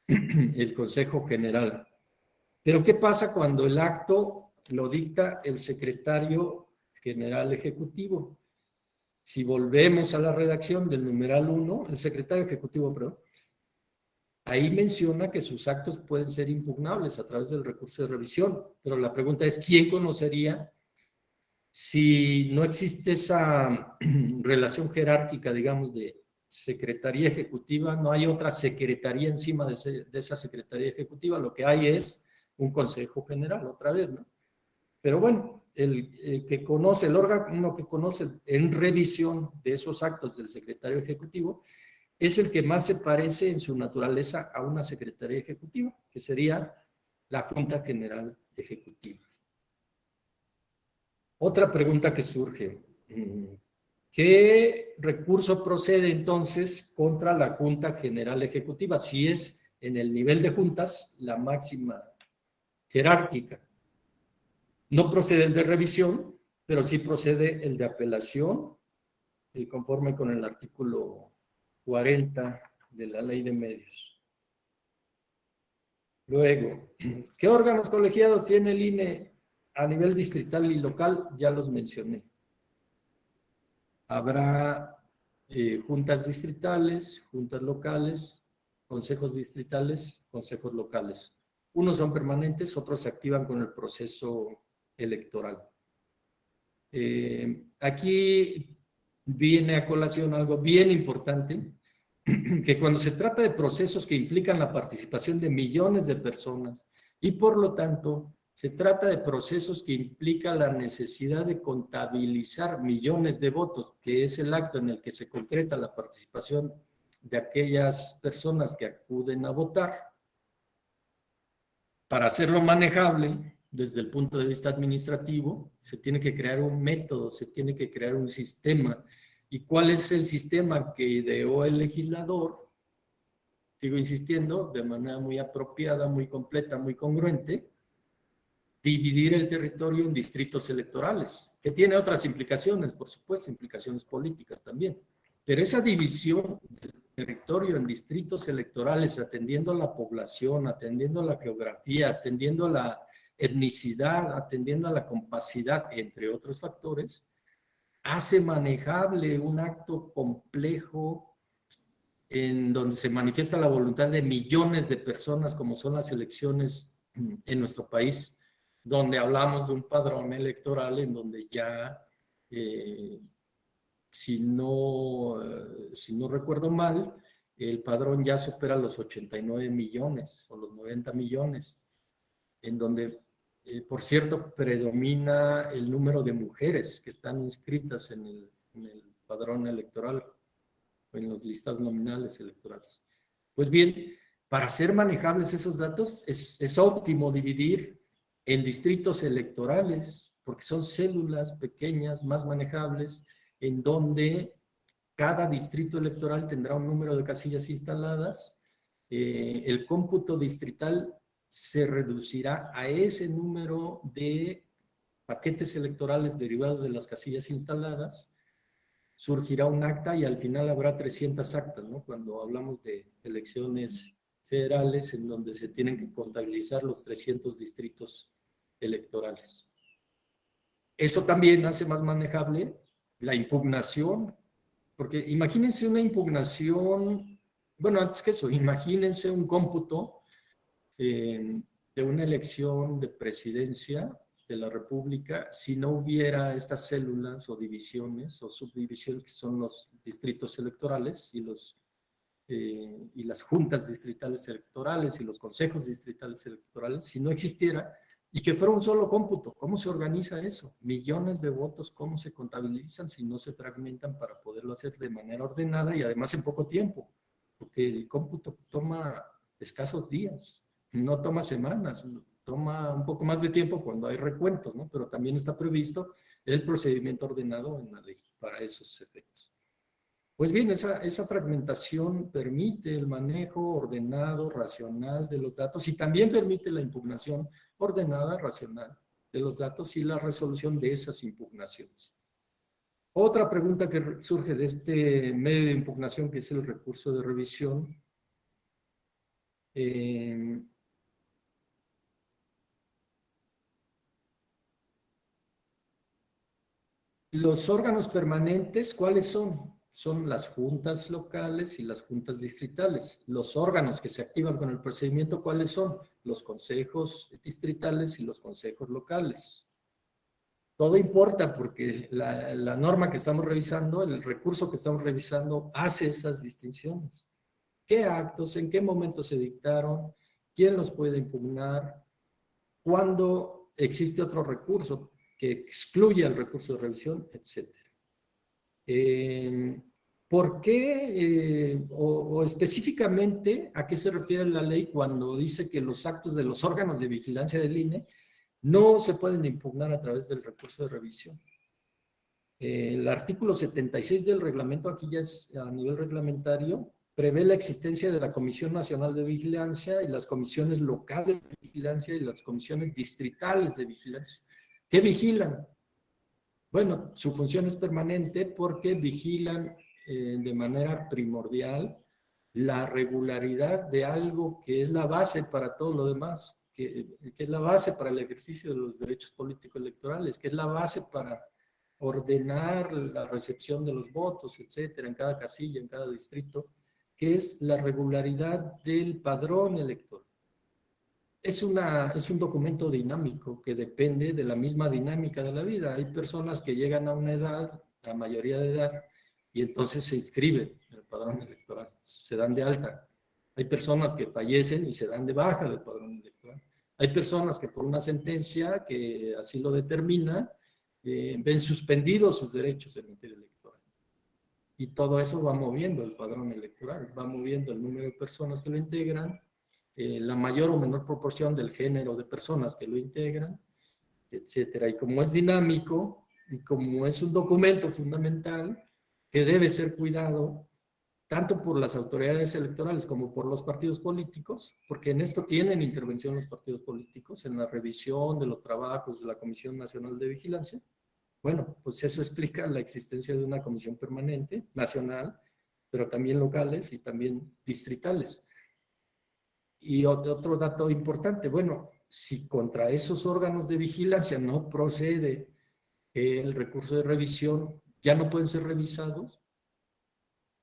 el Consejo General. Pero ¿qué pasa cuando el acto lo dicta el secretario general ejecutivo? Si volvemos a la redacción del numeral 1, el secretario ejecutivo, perdón, ahí menciona que sus actos pueden ser impugnables a través del recurso de revisión, pero la pregunta es, ¿quién conocería si no existe esa relación jerárquica, digamos, de secretaría ejecutiva? No hay otra secretaría encima de esa secretaría ejecutiva, lo que hay es un consejo general, otra vez, ¿no? Pero bueno, el que conoce, el órgano que conoce en revisión de esos actos del secretario ejecutivo es el que más se parece en su naturaleza a una secretaría ejecutiva, que sería la Junta General Ejecutiva. Otra pregunta que surge, ¿qué recurso procede entonces contra la Junta General Ejecutiva? Si es en el nivel de juntas la máxima jerárquica. No procede el de revisión, pero sí procede el de apelación, conforme con el artículo 40 de la Ley de Medios. Luego, ¿qué órganos colegiados tiene el INE a nivel distrital y local? Ya los mencioné. Habrá juntas distritales, juntas locales, consejos distritales, consejos locales. Unos son permanentes, otros se activan con el proceso electoral. Aquí viene a colación algo bien importante, que cuando se trata de procesos que implican la participación de millones de personas y por lo tanto se trata de procesos que implican la necesidad de contabilizar millones de votos, que es el acto en el que se concreta la participación de aquellas personas que acuden a votar, para hacerlo manejable desde el punto de vista administrativo, se tiene que crear un método, se tiene que crear un sistema. ¿Y cuál es el sistema que ideó el legislador? Sigo insistiendo, de manera muy apropiada, muy completa, muy congruente, dividir el territorio en distritos electorales, que tiene otras implicaciones, por supuesto, implicaciones políticas también. Pero esa división del territorio en distritos electorales, atendiendo a la población, atendiendo a la geografía, atendiendo a la etnicidad, atendiendo a la compacidad, entre otros factores, hace manejable un acto complejo en donde se manifiesta la voluntad de millones de personas, como son las elecciones en nuestro país, donde hablamos de un padrón electoral en donde ya, si no recuerdo mal, el padrón ya supera los 89 millones o los 90 millones, en donde, por cierto, predomina el número de mujeres que están inscritas en el padrón electoral, en los listas nominales electorales. Pues bien, para ser manejables esos datos, es óptimo dividir en distritos electorales, porque son células pequeñas, más manejables, en donde cada distrito electoral tendrá un número de casillas instaladas. El cómputo distrital se reducirá a ese número de paquetes electorales derivados de las casillas instaladas. Surgirá un acta y al final habrá 300 actas, ¿no? Cuando hablamos de elecciones federales en donde se tienen que contabilizar los 300 distritos electorales. Eso también hace más manejable la impugnación, porque imagínense una impugnación, bueno, antes que eso, imagínense un cómputo de una elección de presidencia de la República si no hubiera estas células o divisiones o subdivisiones que son los distritos electorales y las juntas distritales electorales y los consejos distritales electorales, si no existiera y que fuera un solo cómputo. ¿Cómo se organiza eso? Millones de votos, ¿cómo se contabilizan si no se fragmentan para poderlo hacer de manera ordenada y además en poco tiempo? Porque el cómputo toma escasos días, no toma semanas, toma un poco más de tiempo cuando hay recuentos, ¿no? Pero también está previsto el procedimiento ordenado en la ley para esos efectos. Pues bien, esa fragmentación permite el manejo ordenado, racional de los datos y también permite la impugnación ordenada, racional de los datos y la resolución de esas impugnaciones. Otra pregunta que surge de este medio de impugnación, que es el recurso de revisión, los órganos permanentes, ¿cuáles son? Son las juntas locales y las juntas distritales. Los órganos que se activan con el procedimiento, ¿cuáles son? Los consejos distritales y los consejos locales. Todo importa porque la norma que estamos revisando, el recurso que estamos revisando, hace esas distinciones. ¿Qué actos, en qué momento se dictaron? ¿Quién los puede impugnar? ¿Cuándo existe otro recurso que excluye el recurso de revisión? Etcétera. ¿Por qué o específicamente a qué se refiere la ley cuando dice que los actos de los órganos de vigilancia del INE no se pueden impugnar a través del recurso de revisión? El artículo 76 del reglamento, aquí ya es a nivel reglamentario, prevé la existencia de la Comisión Nacional de Vigilancia y las comisiones locales de vigilancia y las comisiones distritales de vigilancia. ¿Qué vigilan? Bueno, su función es permanente porque vigilan de manera primordial la regularidad de algo que es la base para todo lo demás, que es la base para el ejercicio de los derechos políticos electorales, que es la base para ordenar la recepción de los votos, etcétera, en cada casilla, en cada distrito, que es la regularidad del padrón electoral. Es un documento dinámico que depende de la misma dinámica de la vida. Hay personas que llegan a una edad, la mayoría de edad, y entonces se inscriben en el padrón electoral, se dan de alta. Hay personas que fallecen y se dan de baja del padrón electoral. Hay personas que por una sentencia que así lo determina, ven suspendidos sus derechos en materia electoral. Y todo eso va moviendo el padrón electoral, va moviendo el número de personas que lo integran, la mayor o menor proporción del género de personas que lo integran, etcétera. Y como es dinámico y como es un documento fundamental que debe ser cuidado tanto por las autoridades electorales como por los partidos políticos, porque en esto tienen intervención los partidos políticos, en la revisión de los trabajos de la Comisión Nacional de Vigilancia. Bueno, pues eso explica la existencia de una comisión permanente, nacional, pero también locales y también distritales. Y otro dato importante, bueno, si contra esos órganos de vigilancia no procede el recurso de revisión, ya no pueden ser revisados.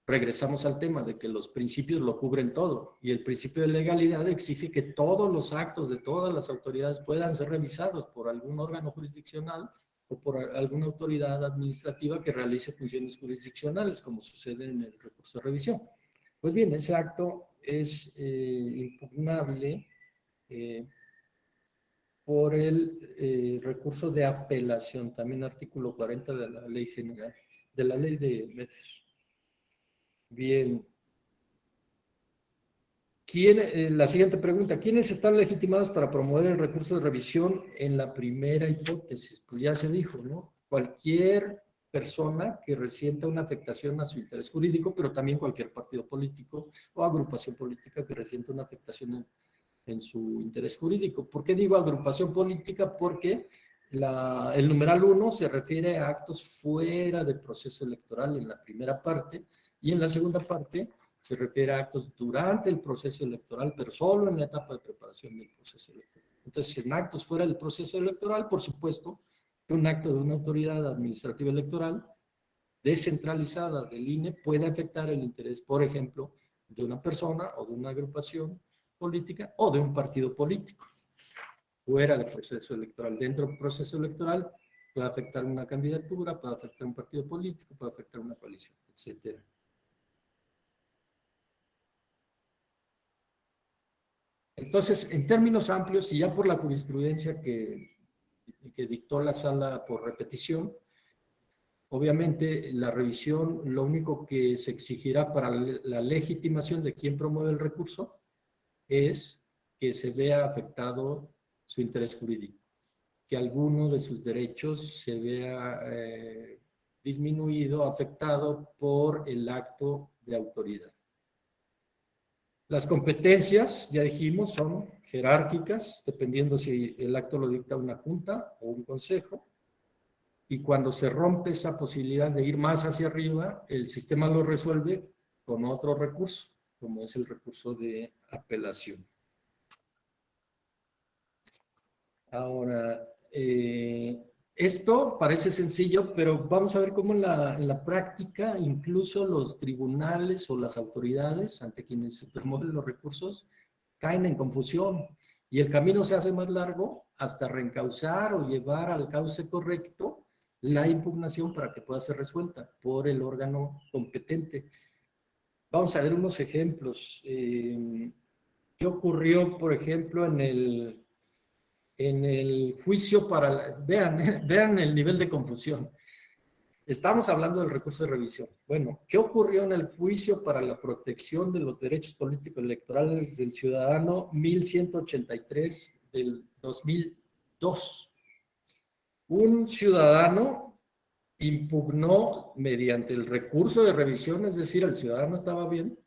regresamos al tema de que los principios lo cubren todo y el principio de legalidad exige que todos los actos de todas las autoridades puedan ser revisados por algún órgano jurisdiccional o por alguna autoridad administrativa que realice funciones jurisdiccionales, como sucede en el recurso de revisión. Pues bien, ese acto es impugnable por el recurso de apelación, también artículo 40 de la Ley General, de la Ley de Medios. Bien. La siguiente pregunta, ¿quiénes están legitimados para promover el recurso de revisión en la primera hipótesis? Pues ya se dijo, ¿no? Cualquier persona que resienta una afectación a su interés jurídico, pero también cualquier partido político o agrupación política que resienta una afectación en su interés jurídico. ¿Por qué digo agrupación política? Porque el numeral 1 se refiere a actos fuera del proceso electoral en la primera parte, y en la segunda parte se refiere a actos durante el proceso electoral, pero solo en la etapa de preparación del proceso electoral. Entonces, en actos fuera del proceso electoral, por supuesto, un acto de una autoridad administrativa electoral descentralizada del INE puede afectar el interés, por ejemplo, de una persona o de una agrupación política o de un partido político. Fuera del proceso electoral, dentro del proceso electoral, puede afectar una candidatura, puede afectar un partido político, puede afectar una coalición, etcétera. Entonces, en términos amplios, y ya por la jurisprudencia que dictó la sala por repetición, obviamente la revisión, lo único que se exigirá para la legitimación de quien promueve el recurso es que se vea afectado su interés jurídico, que alguno de sus derechos se vea disminuido, afectado por el acto de autoridad. Las competencias, ya dijimos, son jerárquicas, dependiendo si el acto lo dicta una junta o un consejo. Y cuando se rompe esa posibilidad de ir más hacia arriba, el sistema lo resuelve con otro recurso, como es el recurso de apelación. Ahora, esto parece sencillo, pero vamos a ver cómo en la práctica, incluso los tribunales o las autoridades ante quienes se promueven los recursos caen en confusión y el camino se hace más largo hasta reencauzar o llevar al cauce correcto la impugnación para que pueda ser resuelta por el órgano competente. Vamos a ver unos ejemplos. ¿Qué ocurrió, por ejemplo, en el juicio para... Vean el nivel de confusión. Estamos hablando del recurso de revisión. Bueno, ¿qué ocurrió en el juicio para la protección de los derechos políticos electorales del ciudadano 1183 del 2002? Un ciudadano impugnó mediante el recurso de revisión, es decir, el ciudadano estaba bien,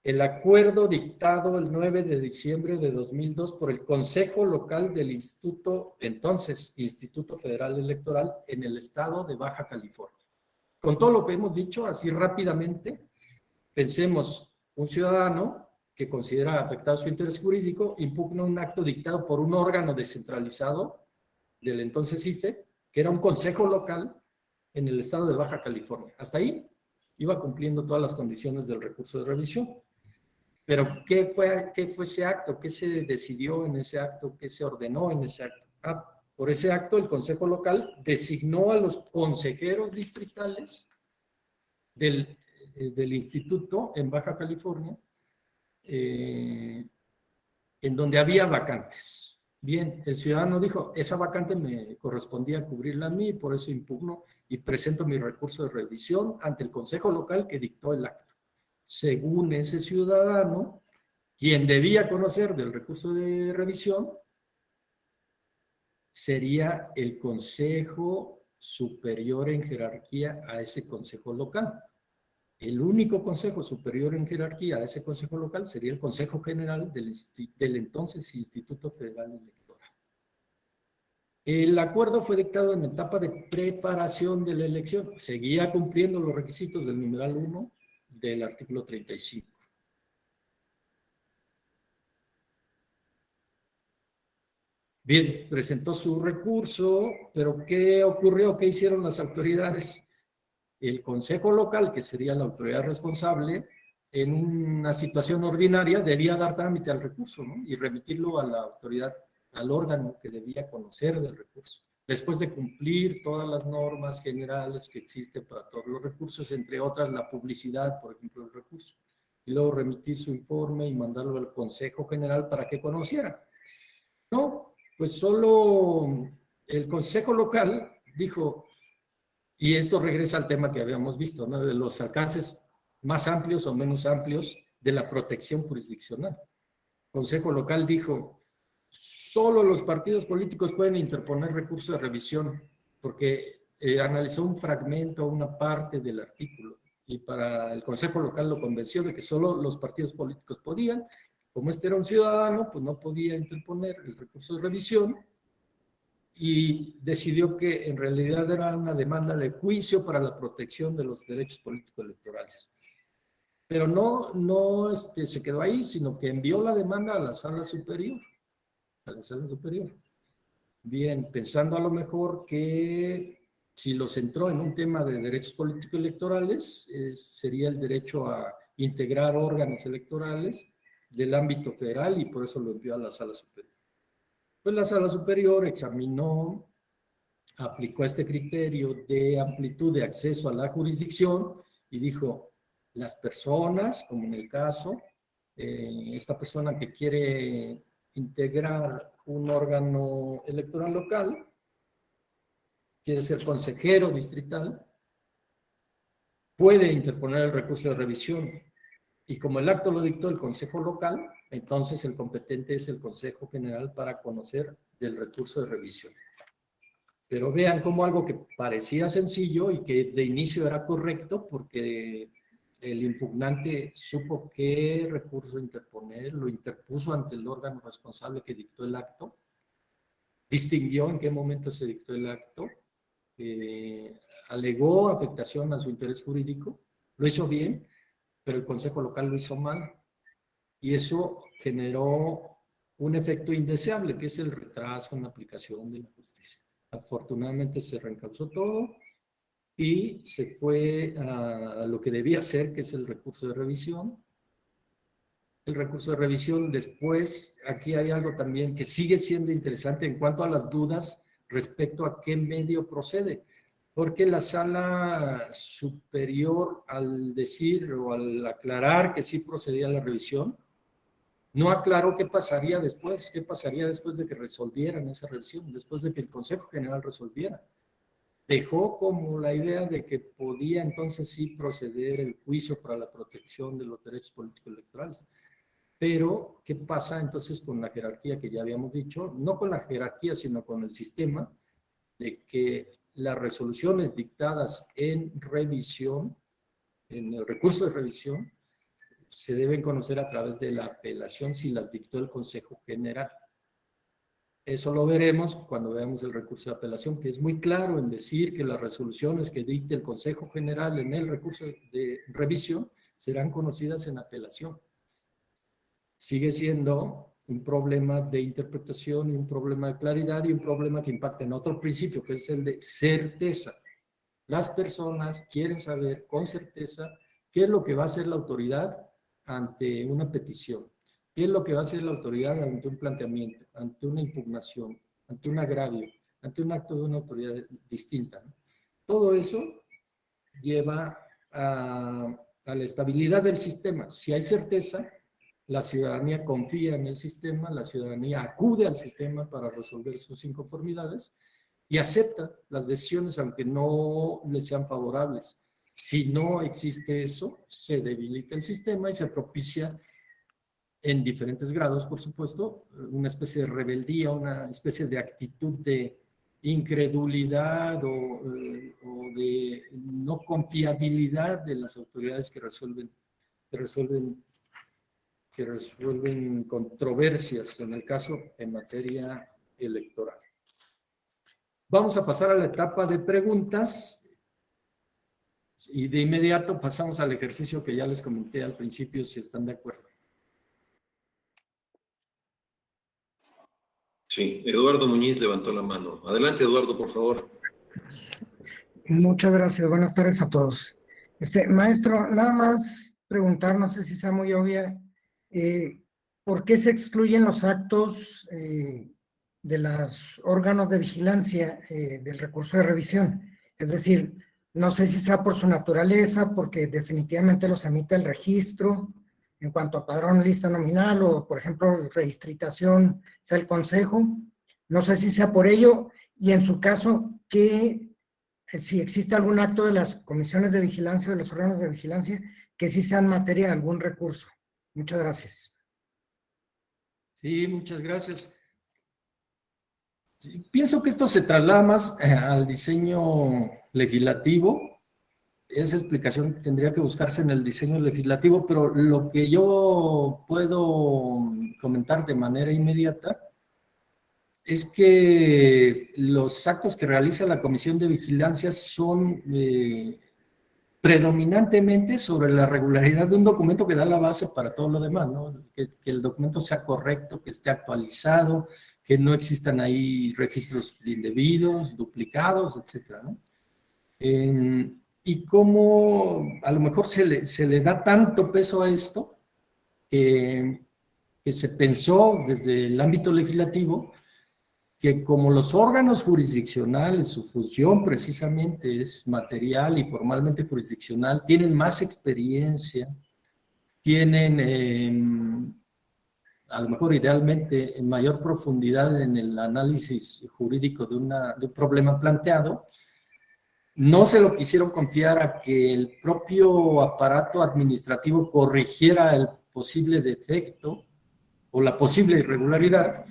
el acuerdo dictado el 9 de diciembre de 2002 por el Consejo Local del Instituto, entonces Instituto Federal Electoral, en el estado de Baja California. Con todo lo que hemos dicho, así rápidamente, pensemos, un ciudadano que considera afectado su interés jurídico impugna un acto dictado por un órgano descentralizado del entonces IFE, que era un consejo local en el estado de Baja California. Hasta ahí iba cumpliendo todas las condiciones del recurso de revisión. Pero, ¿qué fue ese acto? ¿Qué se decidió en ese acto? ¿Qué se ordenó en ese acto? Por ese acto, el Consejo Local designó a los consejeros distritales del instituto en Baja California, en donde había vacantes. Bien, el ciudadano dijo, esa vacante me correspondía cubrirla a mí, por eso impugno y presento mi recurso de revisión ante el Consejo Local que dictó el acto. Según ese ciudadano, quien debía conocer del recurso de revisión sería el consejo superior en jerarquía a ese consejo local. El único consejo superior en jerarquía a ese consejo local sería el Consejo General del entonces Instituto Federal Electoral. El acuerdo fue dictado en etapa de preparación de la elección. Seguía cumpliendo los requisitos del numeral 1 del artículo 35. Bien, presentó su recurso, pero ¿qué ocurrió? ¿Qué hicieron las autoridades? el consejo local, que sería la autoridad responsable, en una situación ordinaria debía dar trámite al recurso, ¿no? Y remitirlo a la autoridad, al órgano que debía conocer del recurso. Después de cumplir todas las normas generales que existen para todos los recursos, entre otras la publicidad, por ejemplo, del recurso, y luego remitir su informe y mandarlo al Consejo General para que conociera. No, pues solo el Consejo Local dijo, y esto regresa al tema que habíamos visto, ¿no? De los alcances más amplios o menos amplios de la protección jurisdiccional. El Consejo Local dijo, solo los partidos políticos pueden interponer recursos de revisión, porque analizó un fragmento, una parte del artículo, y para el Consejo Local lo convenció de que solo los partidos políticos podían. Como este era un ciudadano, pues no podía interponer el recurso de revisión, y decidió que en realidad era una demanda de juicio para la protección de los derechos políticos electorales. Pero no se quedó ahí, sino que envió la demanda a la sala superior. A la sala superior. Bien, pensando a lo mejor que si lo centró en un tema de derechos políticos electorales, sería el derecho a integrar órganos electorales del ámbito federal, y por eso lo envió a la sala superior. Pues la sala superior examinó, aplicó este criterio de amplitud de acceso a la jurisdicción y dijo, las personas, como en el caso, esta persona que quiere integrar un órgano electoral local, quiere ser consejero distrital, puede interponer el recurso de revisión. Y como el acto lo dictó el Consejo Local, entonces el competente es el Consejo General para conocer del recurso de revisión. Pero vean cómo algo que parecía sencillo y que de inicio era correcto, porque el impugnante supo qué recurso interponer, lo interpuso ante el órgano responsable que dictó el acto, distinguió en qué momento se dictó el acto, alegó afectación a su interés jurídico, lo hizo bien, pero el Consejo Local lo hizo mal. Y eso generó un efecto indeseable, que es el retraso en la aplicación de la justicia. Afortunadamente se reencauzó todo y se fue a lo que debía ser, que es el recurso de revisión. El recurso de revisión después, aquí hay algo también que sigue siendo interesante en cuanto a las dudas respecto a qué medio procede, porque la sala superior, al decir o al aclarar que sí procedía a la revisión, no aclaró qué pasaría después de que resolvieran esa revisión, después de que el Consejo General resolviera. Dejó como la idea de que podía entonces sí proceder el juicio para la protección de los derechos políticos electorales. Pero, ¿qué pasa entonces con la jerarquía que ya habíamos dicho? No con la jerarquía, sino con el sistema, de que las resoluciones dictadas en revisión, en el recurso de revisión, se deben conocer a través de la apelación si las dictó el Consejo General. Eso lo veremos cuando veamos el recurso de apelación, que es muy claro en decir que las resoluciones que dicte el Consejo General en el recurso de revisión serán conocidas en apelación. Sigue siendo un problema de interpretación y un problema de claridad y un problema que impacta en otro principio, que es el de certeza. Las personas quieren saber con certeza qué es lo que va a hacer la autoridad ante una petición, qué es lo que va a hacer la autoridad ante un planteamiento, ante una impugnación, ante un agravio, ante un acto de una autoridad distinta, ¿no? Todo eso lleva a la estabilidad del sistema. Si hay certeza, la ciudadanía confía en el sistema, la ciudadanía acude al sistema para resolver sus inconformidades y acepta las decisiones aunque no les sean favorables. Si no existe eso, se debilita el sistema y se propicia en diferentes grados, por supuesto, una especie de rebeldía, una especie de actitud de incredulidad o de no confiabilidad de las autoridades que resuelven controversias, en el caso en materia electoral. Vamos a pasar a la etapa de preguntas y de inmediato pasamos al ejercicio que ya les comenté al principio, si están de acuerdo. Sí, Eduardo Muñiz levantó la mano. Adelante, Eduardo, por favor. Muchas gracias, buenas tardes a todos. Maestro, nada más preguntar, no sé si sea muy obvia, ¿por qué se excluyen los actos de los órganos de vigilancia del recurso de revisión? Es decir, no sé si sea por su naturaleza, porque definitivamente los emite el registro en cuanto a padrón, lista nominal, o por ejemplo, redistritación, sea el consejo. No sé si sea por ello, y en su caso, si existe algún acto de las comisiones de vigilancia o de los órganos de vigilancia que sí sean materia de algún recurso. Muchas gracias. Sí, muchas gracias. Sí, pienso que esto se traslada más al diseño legislativo. Esa explicación tendría que buscarse en el diseño legislativo, pero lo que yo puedo comentar de manera inmediata es que los actos que realiza la Comisión de Vigilancia son predominantemente sobre la regularidad de un documento que da la base para todo lo demás, ¿no? Que el documento sea correcto, que esté actualizado, que no existan ahí registros indebidos, duplicados, etcétera, ¿no? Y cómo a lo mejor se le da tanto peso a esto que se pensó desde el ámbito legislativo que como los órganos jurisdiccionales, su función precisamente es material y formalmente jurisdiccional, tienen más experiencia, tienen a lo mejor idealmente en mayor profundidad en el análisis jurídico de un problema planteado, no se lo quisieron confiar a que el propio aparato administrativo corrigiera el posible defecto o la posible irregularidad,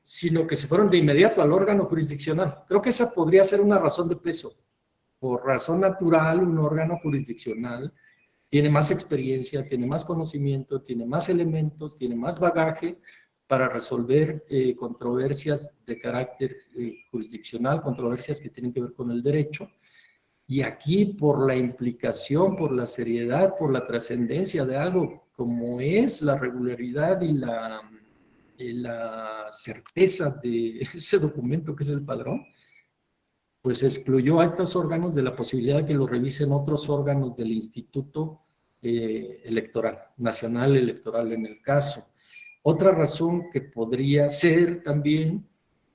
sino que se fueron de inmediato al órgano jurisdiccional. Creo que esa podría ser una razón de peso. Por razón natural, un órgano jurisdiccional tiene más experiencia, tiene más conocimiento, tiene más elementos, tiene más bagaje para resolver controversias de carácter jurisdiccional, controversias que tienen que ver con el derecho. Y aquí, por la implicación, por la seriedad, por la trascendencia de algo como es la regularidad y la certeza de ese documento que es el padrón, pues excluyó a estos órganos de la posibilidad de que lo revisen otros órganos del Instituto Electoral, Nacional Electoral en el caso. Otra razón que podría ser también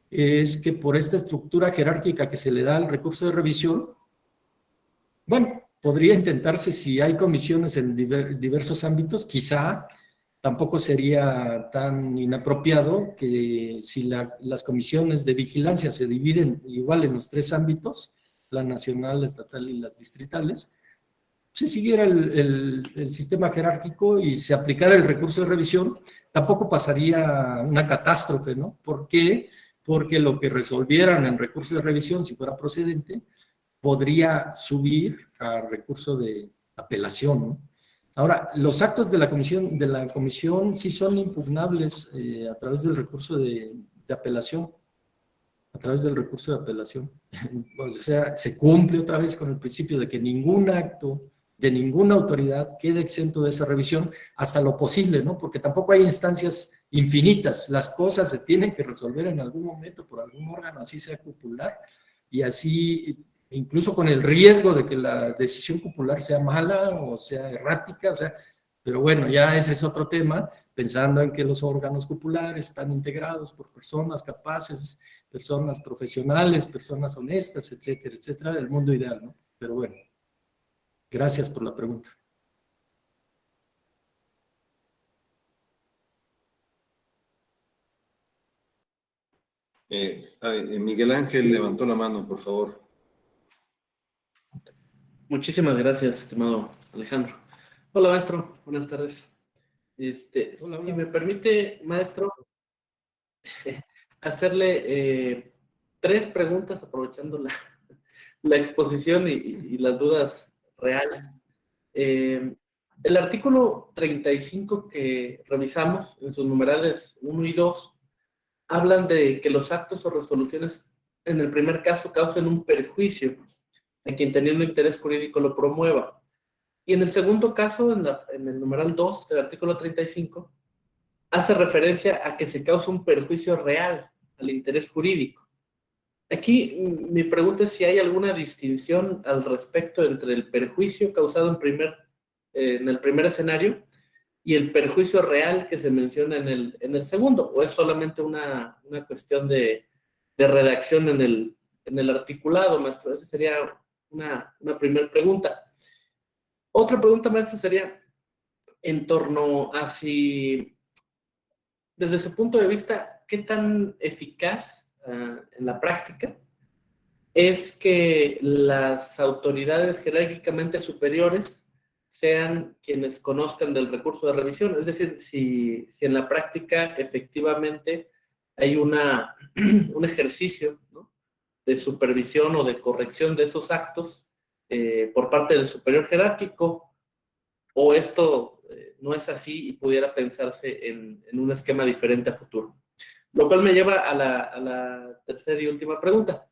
es que por esta estructura jerárquica que se le da al recurso de revisión, bueno, podría intentarse si hay comisiones en diversos ámbitos, quizá tampoco sería tan inapropiado que si las comisiones de vigilancia se dividen igual en los tres ámbitos, la nacional, la estatal y las distritales, se siguiera el sistema jerárquico y se aplicara el recurso de revisión, tampoco pasaría una catástrofe, ¿no? ¿Por qué? Porque lo que resolvieran en recurso de revisión, si fuera procedente, podría subir a recurso de apelación, ¿no? Ahora, los actos de la comisión sí son impugnables a través del recurso de apelación, a través del recurso de apelación. O sea, se cumple otra vez con el principio de que ningún acto de ninguna autoridad quede exento de esa revisión hasta lo posible, ¿no? Porque tampoco hay instancias infinitas, las cosas se tienen que resolver en algún momento por algún órgano, así sea cupular, y así incluso con el riesgo de que la decisión cupular sea mala o sea errática, o sea, pero bueno, ya ese es otro tema, pensando en que los órganos cupulares están integrados por personas capaces, personas profesionales, personas honestas, etcétera, etcétera, el mundo ideal, ¿no? Pero bueno, gracias por la pregunta. Miguel Ángel levantó la mano, por favor. Muchísimas gracias, estimado Alejandro. Hola, maestro. Buenas tardes. Hola. Si me permite, maestro, hacerle 3 preguntas aprovechando la exposición y las dudas reales. El artículo 35 que revisamos en sus numerales 1 y 2 hablan de que los actos o resoluciones en el primer caso causen un perjuicio a quien teniendo interés jurídico lo promueva. Y en el segundo caso, en el numeral 2 del artículo 35, hace referencia a que se causa un perjuicio real al interés jurídico. Aquí mi pregunta es si hay alguna distinción al respecto entre el perjuicio causado en el primer escenario y el perjuicio real que se menciona en el segundo, o es solamente una cuestión de redacción en el articulado, maestro. Esa sería una primera pregunta. Otra pregunta, maestro, sería en torno a si, desde su punto de vista, qué tan eficaz en la práctica es que las autoridades jerárquicamente superiores sean quienes conozcan del recurso de revisión. Es decir, si en la práctica efectivamente hay un ejercicio, ¿no?, de supervisión o de corrección de esos actos por parte del superior jerárquico, o esto no es así y pudiera pensarse en un esquema diferente a futuro. Lo cual me lleva a la tercera y última pregunta.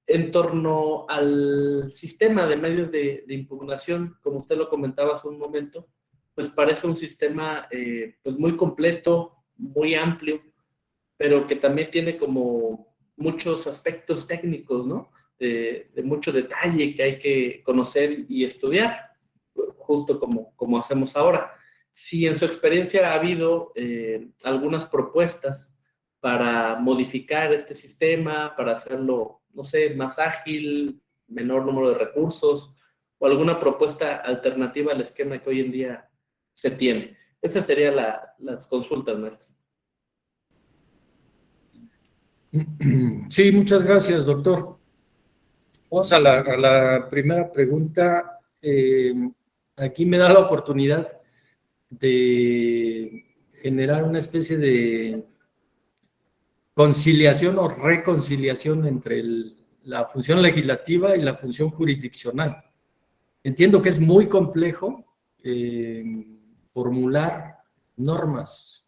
En torno al sistema de medios de impugnación, como usted lo comentaba hace un momento, pues parece un sistema pues muy completo, muy amplio, pero que también tiene como muchos aspectos técnicos, ¿no? De mucho detalle que hay que conocer y estudiar, justo como hacemos ahora. Si en su experiencia ha habido algunas propuestas para modificar este sistema, para hacerlo, no sé, más ágil, menor número de recursos, o alguna propuesta alternativa al esquema que hoy en día se tiene. Esas serían las consultas, maestro. Sí, muchas gracias, doctor. Vamos a la primera pregunta. Aquí me da la oportunidad de generar una especie de conciliación o reconciliación entre la función legislativa y la función jurisdiccional. Entiendo que es muy complejo formular normas.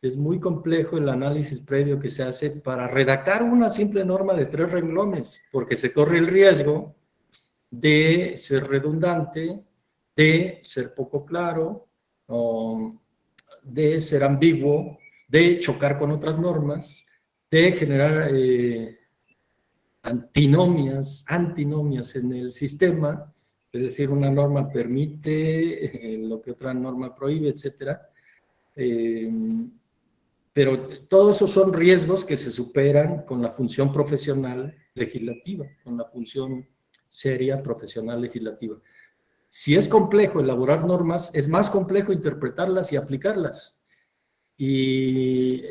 Es muy complejo el análisis previo que se hace para redactar una simple norma de 3 renglones, porque se corre el riesgo de ser redundante, de ser poco claro, de ser ambiguo, de chocar con otras normas, de generar antinomias en el sistema, es decir, una norma permite lo que otra norma prohíbe, etcétera. Pero todos esos son riesgos que se superan con la función profesional legislativa, con la función seria profesional legislativa. Si es complejo elaborar normas, es más complejo interpretarlas y aplicarlas. Y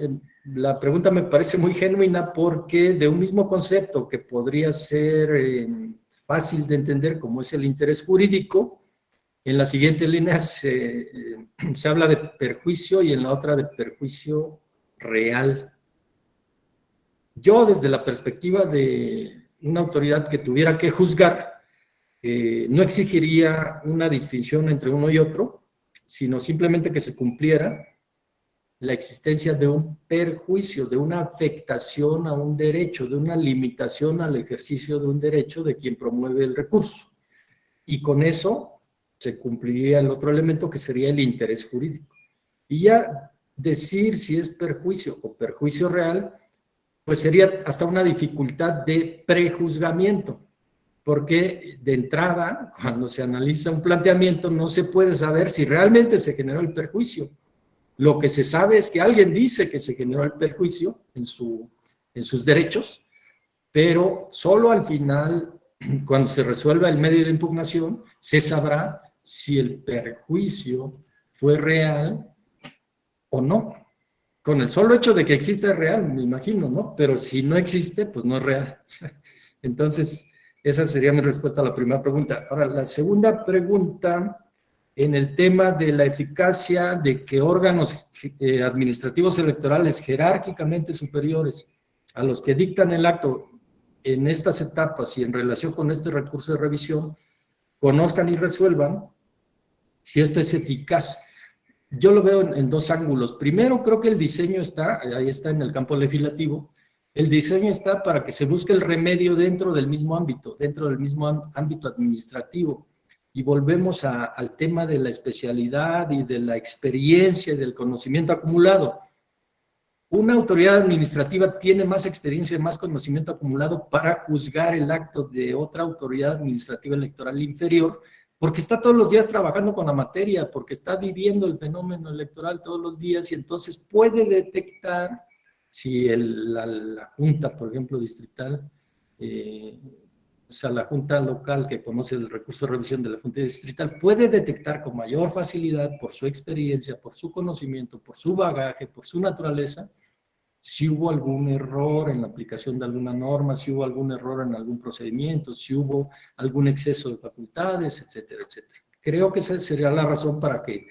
la pregunta me parece muy genuina porque de un mismo concepto que podría ser fácil de entender como es el interés jurídico, en la siguiente línea se habla de perjuicio y en la otra de perjuicio real. Yo, desde la perspectiva de una autoridad que tuviera que juzgar, no exigiría una distinción entre uno y otro, sino simplemente que se cumpliera la existencia de un perjuicio, de una afectación a un derecho, de una limitación al ejercicio de un derecho de quien promueve el recurso. Y con eso se cumpliría el otro elemento que sería el interés jurídico. Y ya decir si es perjuicio o perjuicio real, pues sería hasta una dificultad de prejuzgamiento, porque de entrada, cuando se analiza un planteamiento, no se puede saber si realmente se generó el perjuicio. Lo que se sabe es que alguien dice que se generó el perjuicio en sus derechos, pero solo al final, cuando se resuelva el medio de impugnación, se sabrá si el perjuicio fue real o no. Con el solo hecho de que existe es real, me imagino, ¿no? Pero si no existe, pues no es real. Entonces, esa sería mi respuesta a la primera pregunta. Ahora, la segunda pregunta, en el tema de la eficacia de que órganos administrativos electorales jerárquicamente superiores a los que dictan el acto en estas etapas y en relación con este recurso de revisión, conozcan y resuelvan si esto es eficaz. Yo lo veo en 2 ángulos. Primero, creo que el diseño ahí está en el campo legislativo. El diseño está para que se busque el remedio dentro del mismo ámbito administrativo. Y volvemos al tema de la especialidad y de la experiencia y del conocimiento acumulado. una autoridad administrativa tiene más experiencia y más conocimiento acumulado para juzgar el acto de otra autoridad administrativa electoral inferior, porque está todos los días trabajando con la materia, porque está viviendo el fenómeno electoral todos los días y entonces puede detectar si la junta, por ejemplo, distrital, o sea, la junta local que conoce el recurso de revisión de la junta distrital, puede detectar con mayor facilidad, por su experiencia, por su conocimiento, por su bagaje, por su naturaleza, si hubo algún error en la aplicación de alguna norma, si hubo algún error en algún procedimiento, si hubo algún exceso de facultades, etcétera, etcétera. Creo que esa sería la razón para que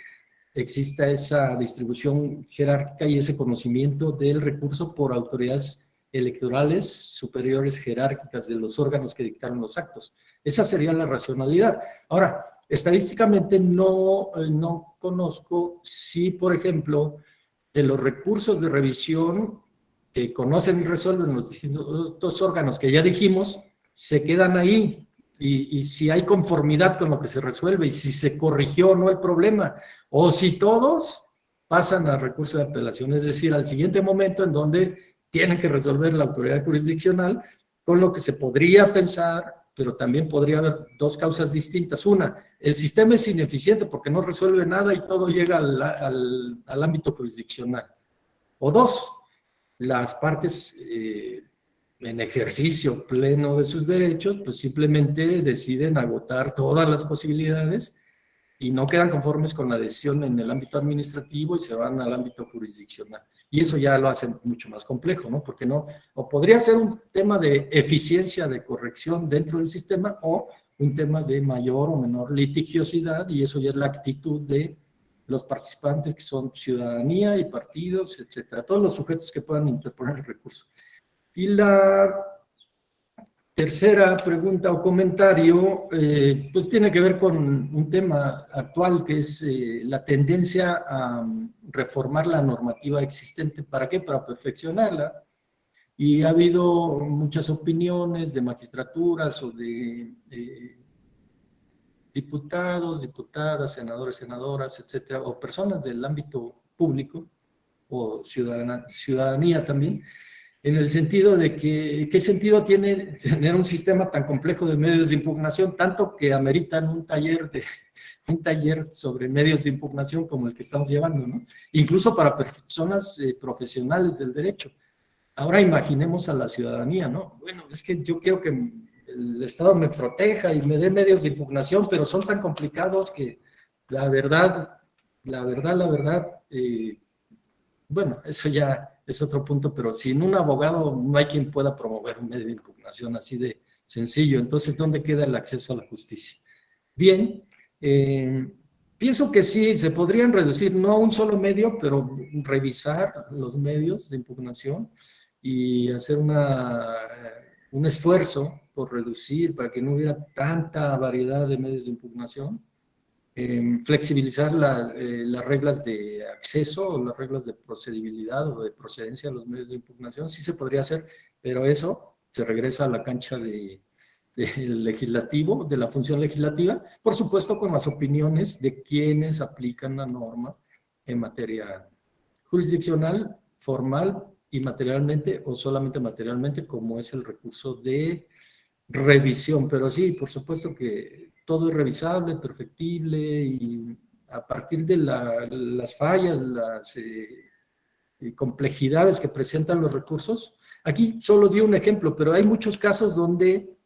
exista esa distribución jerárquica y ese conocimiento del recurso por autoridades electorales superiores jerárquicas de los órganos que dictaron los actos. Esa sería la racionalidad. Ahora, estadísticamente no conozco si, por ejemplo, de los recursos de revisión que conocen y resuelven los distintos órganos que ya dijimos, se quedan ahí. Y si hay conformidad con lo que se resuelve y si se corrigió o no el problema, o si todos pasan al recurso de apelación, es decir, al siguiente momento en donde tienen que resolver la autoridad jurisdiccional, con lo que se podría pensar, pero también podría haber dos causas distintas. Una, el sistema es ineficiente porque no resuelve nada y todo llega al ámbito jurisdiccional. O dos, las partes en ejercicio pleno de sus derechos, pues simplemente deciden agotar todas las posibilidades y no quedan conformes con la decisión en el ámbito administrativo y se van al ámbito jurisdiccional. Y eso ya lo hace mucho más complejo, ¿no? Porque no, o podría ser un tema de eficiencia de corrección dentro del sistema o un tema de mayor o menor litigiosidad, y eso ya es la actitud de los participantes que son ciudadanía y partidos, etcétera, todos los sujetos que puedan interponer el recurso. Y la tercera pregunta o comentario, pues tiene que ver con un tema actual que es la tendencia a reformar la normativa existente. ¿Para qué? Para perfeccionarla. Y ha habido muchas opiniones de magistraturas o de diputados, diputadas, senadores, senadoras, etcétera, o personas del ámbito público o ciudadanía también, en el sentido de que, ¿qué sentido tiene tener un sistema tan complejo de medios de impugnación, tanto que ameritan un taller sobre medios de impugnación como el que estamos llevando, ¿no? Incluso para personas profesionales del derecho. Ahora imaginemos a la ciudadanía, ¿no? Bueno, es que yo quiero que el Estado me proteja y me dé medios de impugnación, pero son tan complicados que la verdad, bueno, eso ya es otro punto, pero sin un abogado no hay quien pueda promover un medio de impugnación así de sencillo. Entonces, ¿dónde queda el acceso a la justicia? Bien, pienso que sí, se podrían reducir, no a un solo medio, pero revisar los medios de impugnación y hacer un esfuerzo por reducir, para que no hubiera tanta variedad de medios de impugnación. Flexibilizar las reglas de acceso o las reglas de procedibilidad o de procedencia a los medios de impugnación, sí se podría hacer, pero eso se regresa a la cancha del legislativo, de la función legislativa, por supuesto con las opiniones de quienes aplican la norma en materia jurisdiccional, formal y materialmente, o solamente materialmente, como es el recurso de revisión. Pero sí, por supuesto que todo es revisable, perfectible, y a partir de las fallas, las complejidades que presentan los recursos. Aquí solo di un ejemplo, pero hay muchos casos donde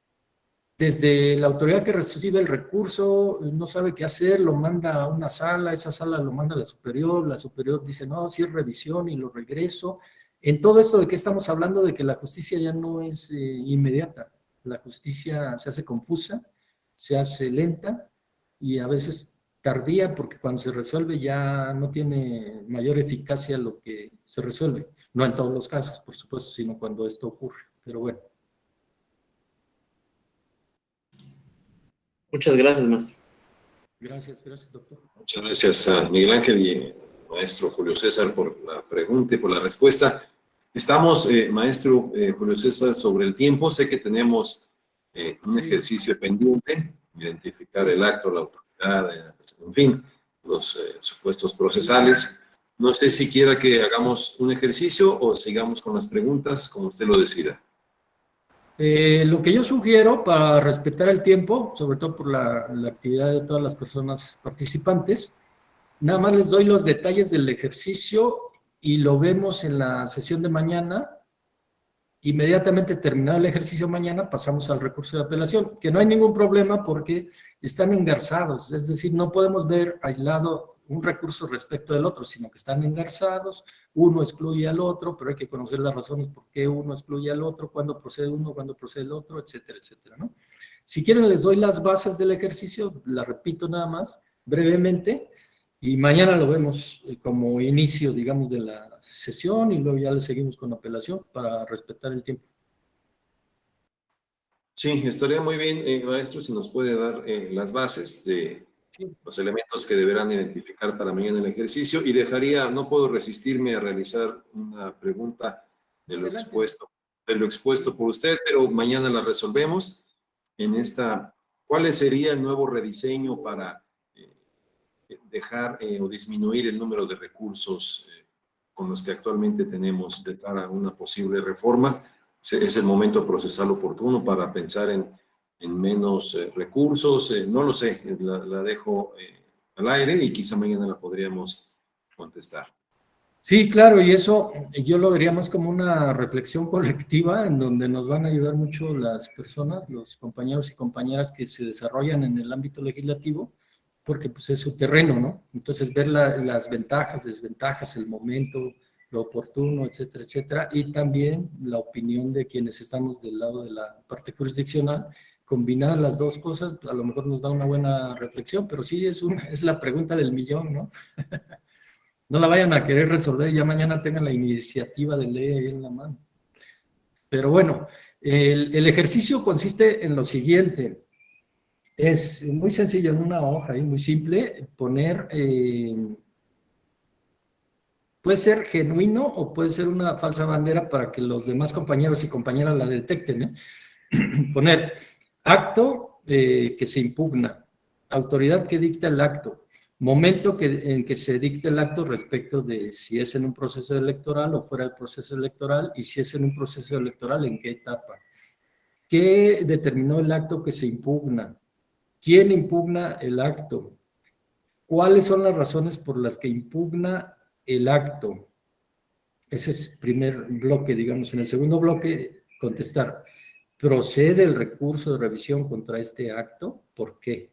desde la autoridad que recibe el recurso no sabe qué hacer, lo manda a una sala, esa sala lo manda a la superior dice, no, sí es revisión y lo regreso. En todo esto de que estamos hablando de que la justicia ya no es inmediata, la justicia se hace confusa, se hace lenta y a veces tardía, porque cuando se resuelve ya no tiene mayor eficacia lo que se resuelve. No en todos los casos, por supuesto, sino cuando esto ocurre. Pero bueno. Muchas gracias, maestro. Gracias, doctor. Muchas gracias a Miguel Ángel y maestro Julio César por la pregunta y por la respuesta. Estamos, maestro Julio César, sobre el tiempo. Sé que tenemos un ejercicio pendiente, identificar el acto, la autoridad, en fin, los supuestos procesales. No sé si quiera que hagamos un ejercicio o sigamos con las preguntas, como usted lo decida. Lo que yo sugiero para respetar el tiempo, sobre todo por la actividad de todas las personas participantes, nada más les doy los detalles del ejercicio y lo vemos en la sesión de mañana. Inmediatamente terminado el ejercicio mañana, pasamos al recurso de apelación, que no hay ningún problema porque están engarzados, es decir, no podemos ver aislado un recurso respecto del otro, sino que están engarzados, uno excluye al otro, pero hay que conocer las razones por qué uno excluye al otro, cuándo procede uno, cuándo procede el otro, etcétera, etcétera, ¿no? Si quieren les doy las bases del ejercicio, la repito nada más, brevemente, y mañana lo vemos como inicio, digamos, de la sesión y luego ya le seguimos con la apelación para respetar el tiempo. Sí, estaría muy bien, maestro, si nos puede dar las bases de los elementos que deberán identificar para mañana el ejercicio, y no puedo resistirme a realizar una pregunta de lo expuesto por usted, pero mañana la resolvemos. ¿Cuál sería el nuevo rediseño para dejar o disminuir el número de recursos con los que actualmente tenemos de cara a una posible reforma? Es el momento procesal oportuno para pensar en menos recursos. No lo sé, la dejo al aire y quizá mañana la podríamos contestar. Sí, claro, y eso yo lo vería más como una reflexión colectiva en donde nos van a ayudar mucho las personas, los compañeros y compañeras que se desarrollan en el ámbito legislativo, porque pues es su terreno, ¿no? Entonces ver las ventajas, desventajas, el momento, lo oportuno, etcétera, etcétera, y también la opinión de quienes estamos del lado de la parte jurisdiccional. Combinar las dos cosas a lo mejor nos da una buena reflexión, pero sí es la pregunta del millón, ¿no? No la vayan a querer resolver y ya mañana tengan la iniciativa de ley ahí en la mano. Pero bueno, el ejercicio consiste en lo siguiente. Es muy sencillo, en una hoja y muy simple, poner, puede ser genuino o puede ser una falsa bandera para que los demás compañeros y compañeras la detecten, ¿eh? Poner acto que se impugna, autoridad que dicta el acto, momento en que se dicta el acto respecto de si es en un proceso electoral o fuera del proceso electoral, y si es en un proceso electoral, en qué etapa. ¿Qué determinó el acto que se impugna? ¿Quién impugna el acto? ¿Cuáles son las razones por las que impugna el acto? Ese es el primer bloque, digamos. En el segundo bloque, contestar, ¿procede el recurso de revisión contra este acto? ¿Por qué?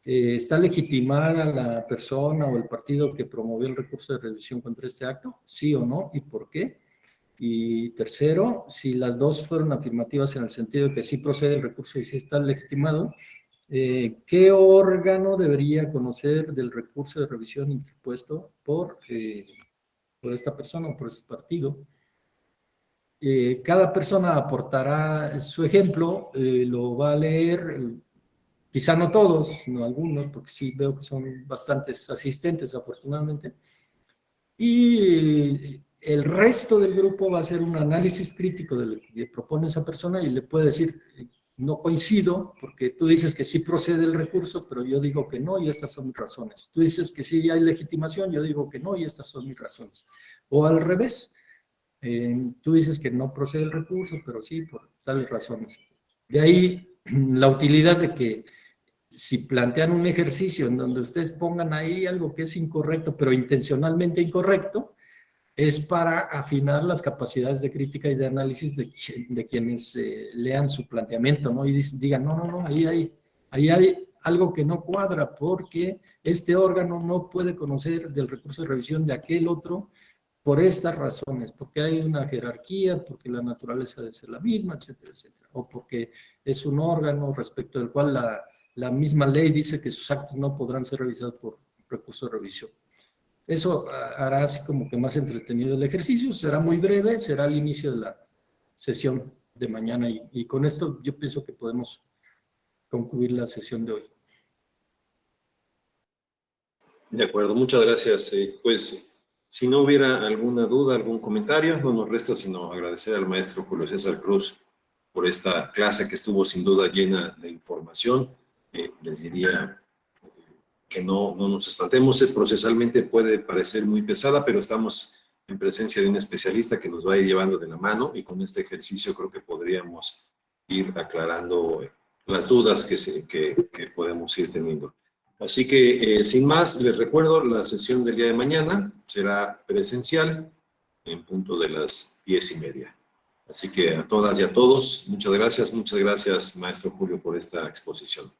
¿Está legitimada la persona o el partido que promovió el recurso de revisión contra este acto? ¿Sí o no? ¿Y por qué? Y tercero, si las dos fueron afirmativas en el sentido de que sí procede el recurso y sí está legitimado, ¿qué órgano debería conocer del recurso de revisión interpuesto por esta persona o por este partido? Cada persona aportará su ejemplo, lo va a leer, quizá no todos, no algunos, porque sí veo que son bastantes asistentes, afortunadamente. Y el resto del grupo va a hacer un análisis crítico de lo que propone esa persona y le puede decir, no coincido, porque tú dices que sí procede el recurso, pero yo digo que no y estas son mis razones. Tú dices que sí hay legitimación, yo digo que no y estas son mis razones. O al revés, tú dices que no procede el recurso, pero sí por tales razones. De ahí la utilidad de que si plantean un ejercicio en donde ustedes pongan ahí algo que es incorrecto, pero intencionalmente incorrecto, es para afinar las capacidades de crítica y de análisis de quienes lean su planteamiento, ¿no? Y digan, no, ahí hay algo que no cuadra, porque este órgano no puede conocer del recurso de revisión de aquel otro por estas razones, porque hay una jerarquía, porque la naturaleza debe ser la misma, etcétera, etcétera, o porque es un órgano respecto del cual la misma ley dice que sus actos no podrán ser revisados por recurso de revisión. Eso hará así como que más entretenido el ejercicio, será muy breve, será el inicio de la sesión de mañana y con esto yo pienso que podemos concluir la sesión de hoy. De acuerdo, muchas gracias. Pues si no hubiera alguna duda, algún comentario, no nos resta sino agradecer al maestro Julio César Cruz por esta clase que estuvo sin duda llena de información. Les diría que no nos espantemos. Procesalmente puede parecer muy pesada, pero estamos en presencia de un especialista que nos va a ir llevando de la mano, y con este ejercicio creo que podríamos ir aclarando las dudas que podemos ir teniendo. Así que, sin más, les recuerdo, la sesión del día de mañana será presencial en punto de las 10:30. Así que a todas y a todos, muchas gracias, maestro Julio, por esta exposición.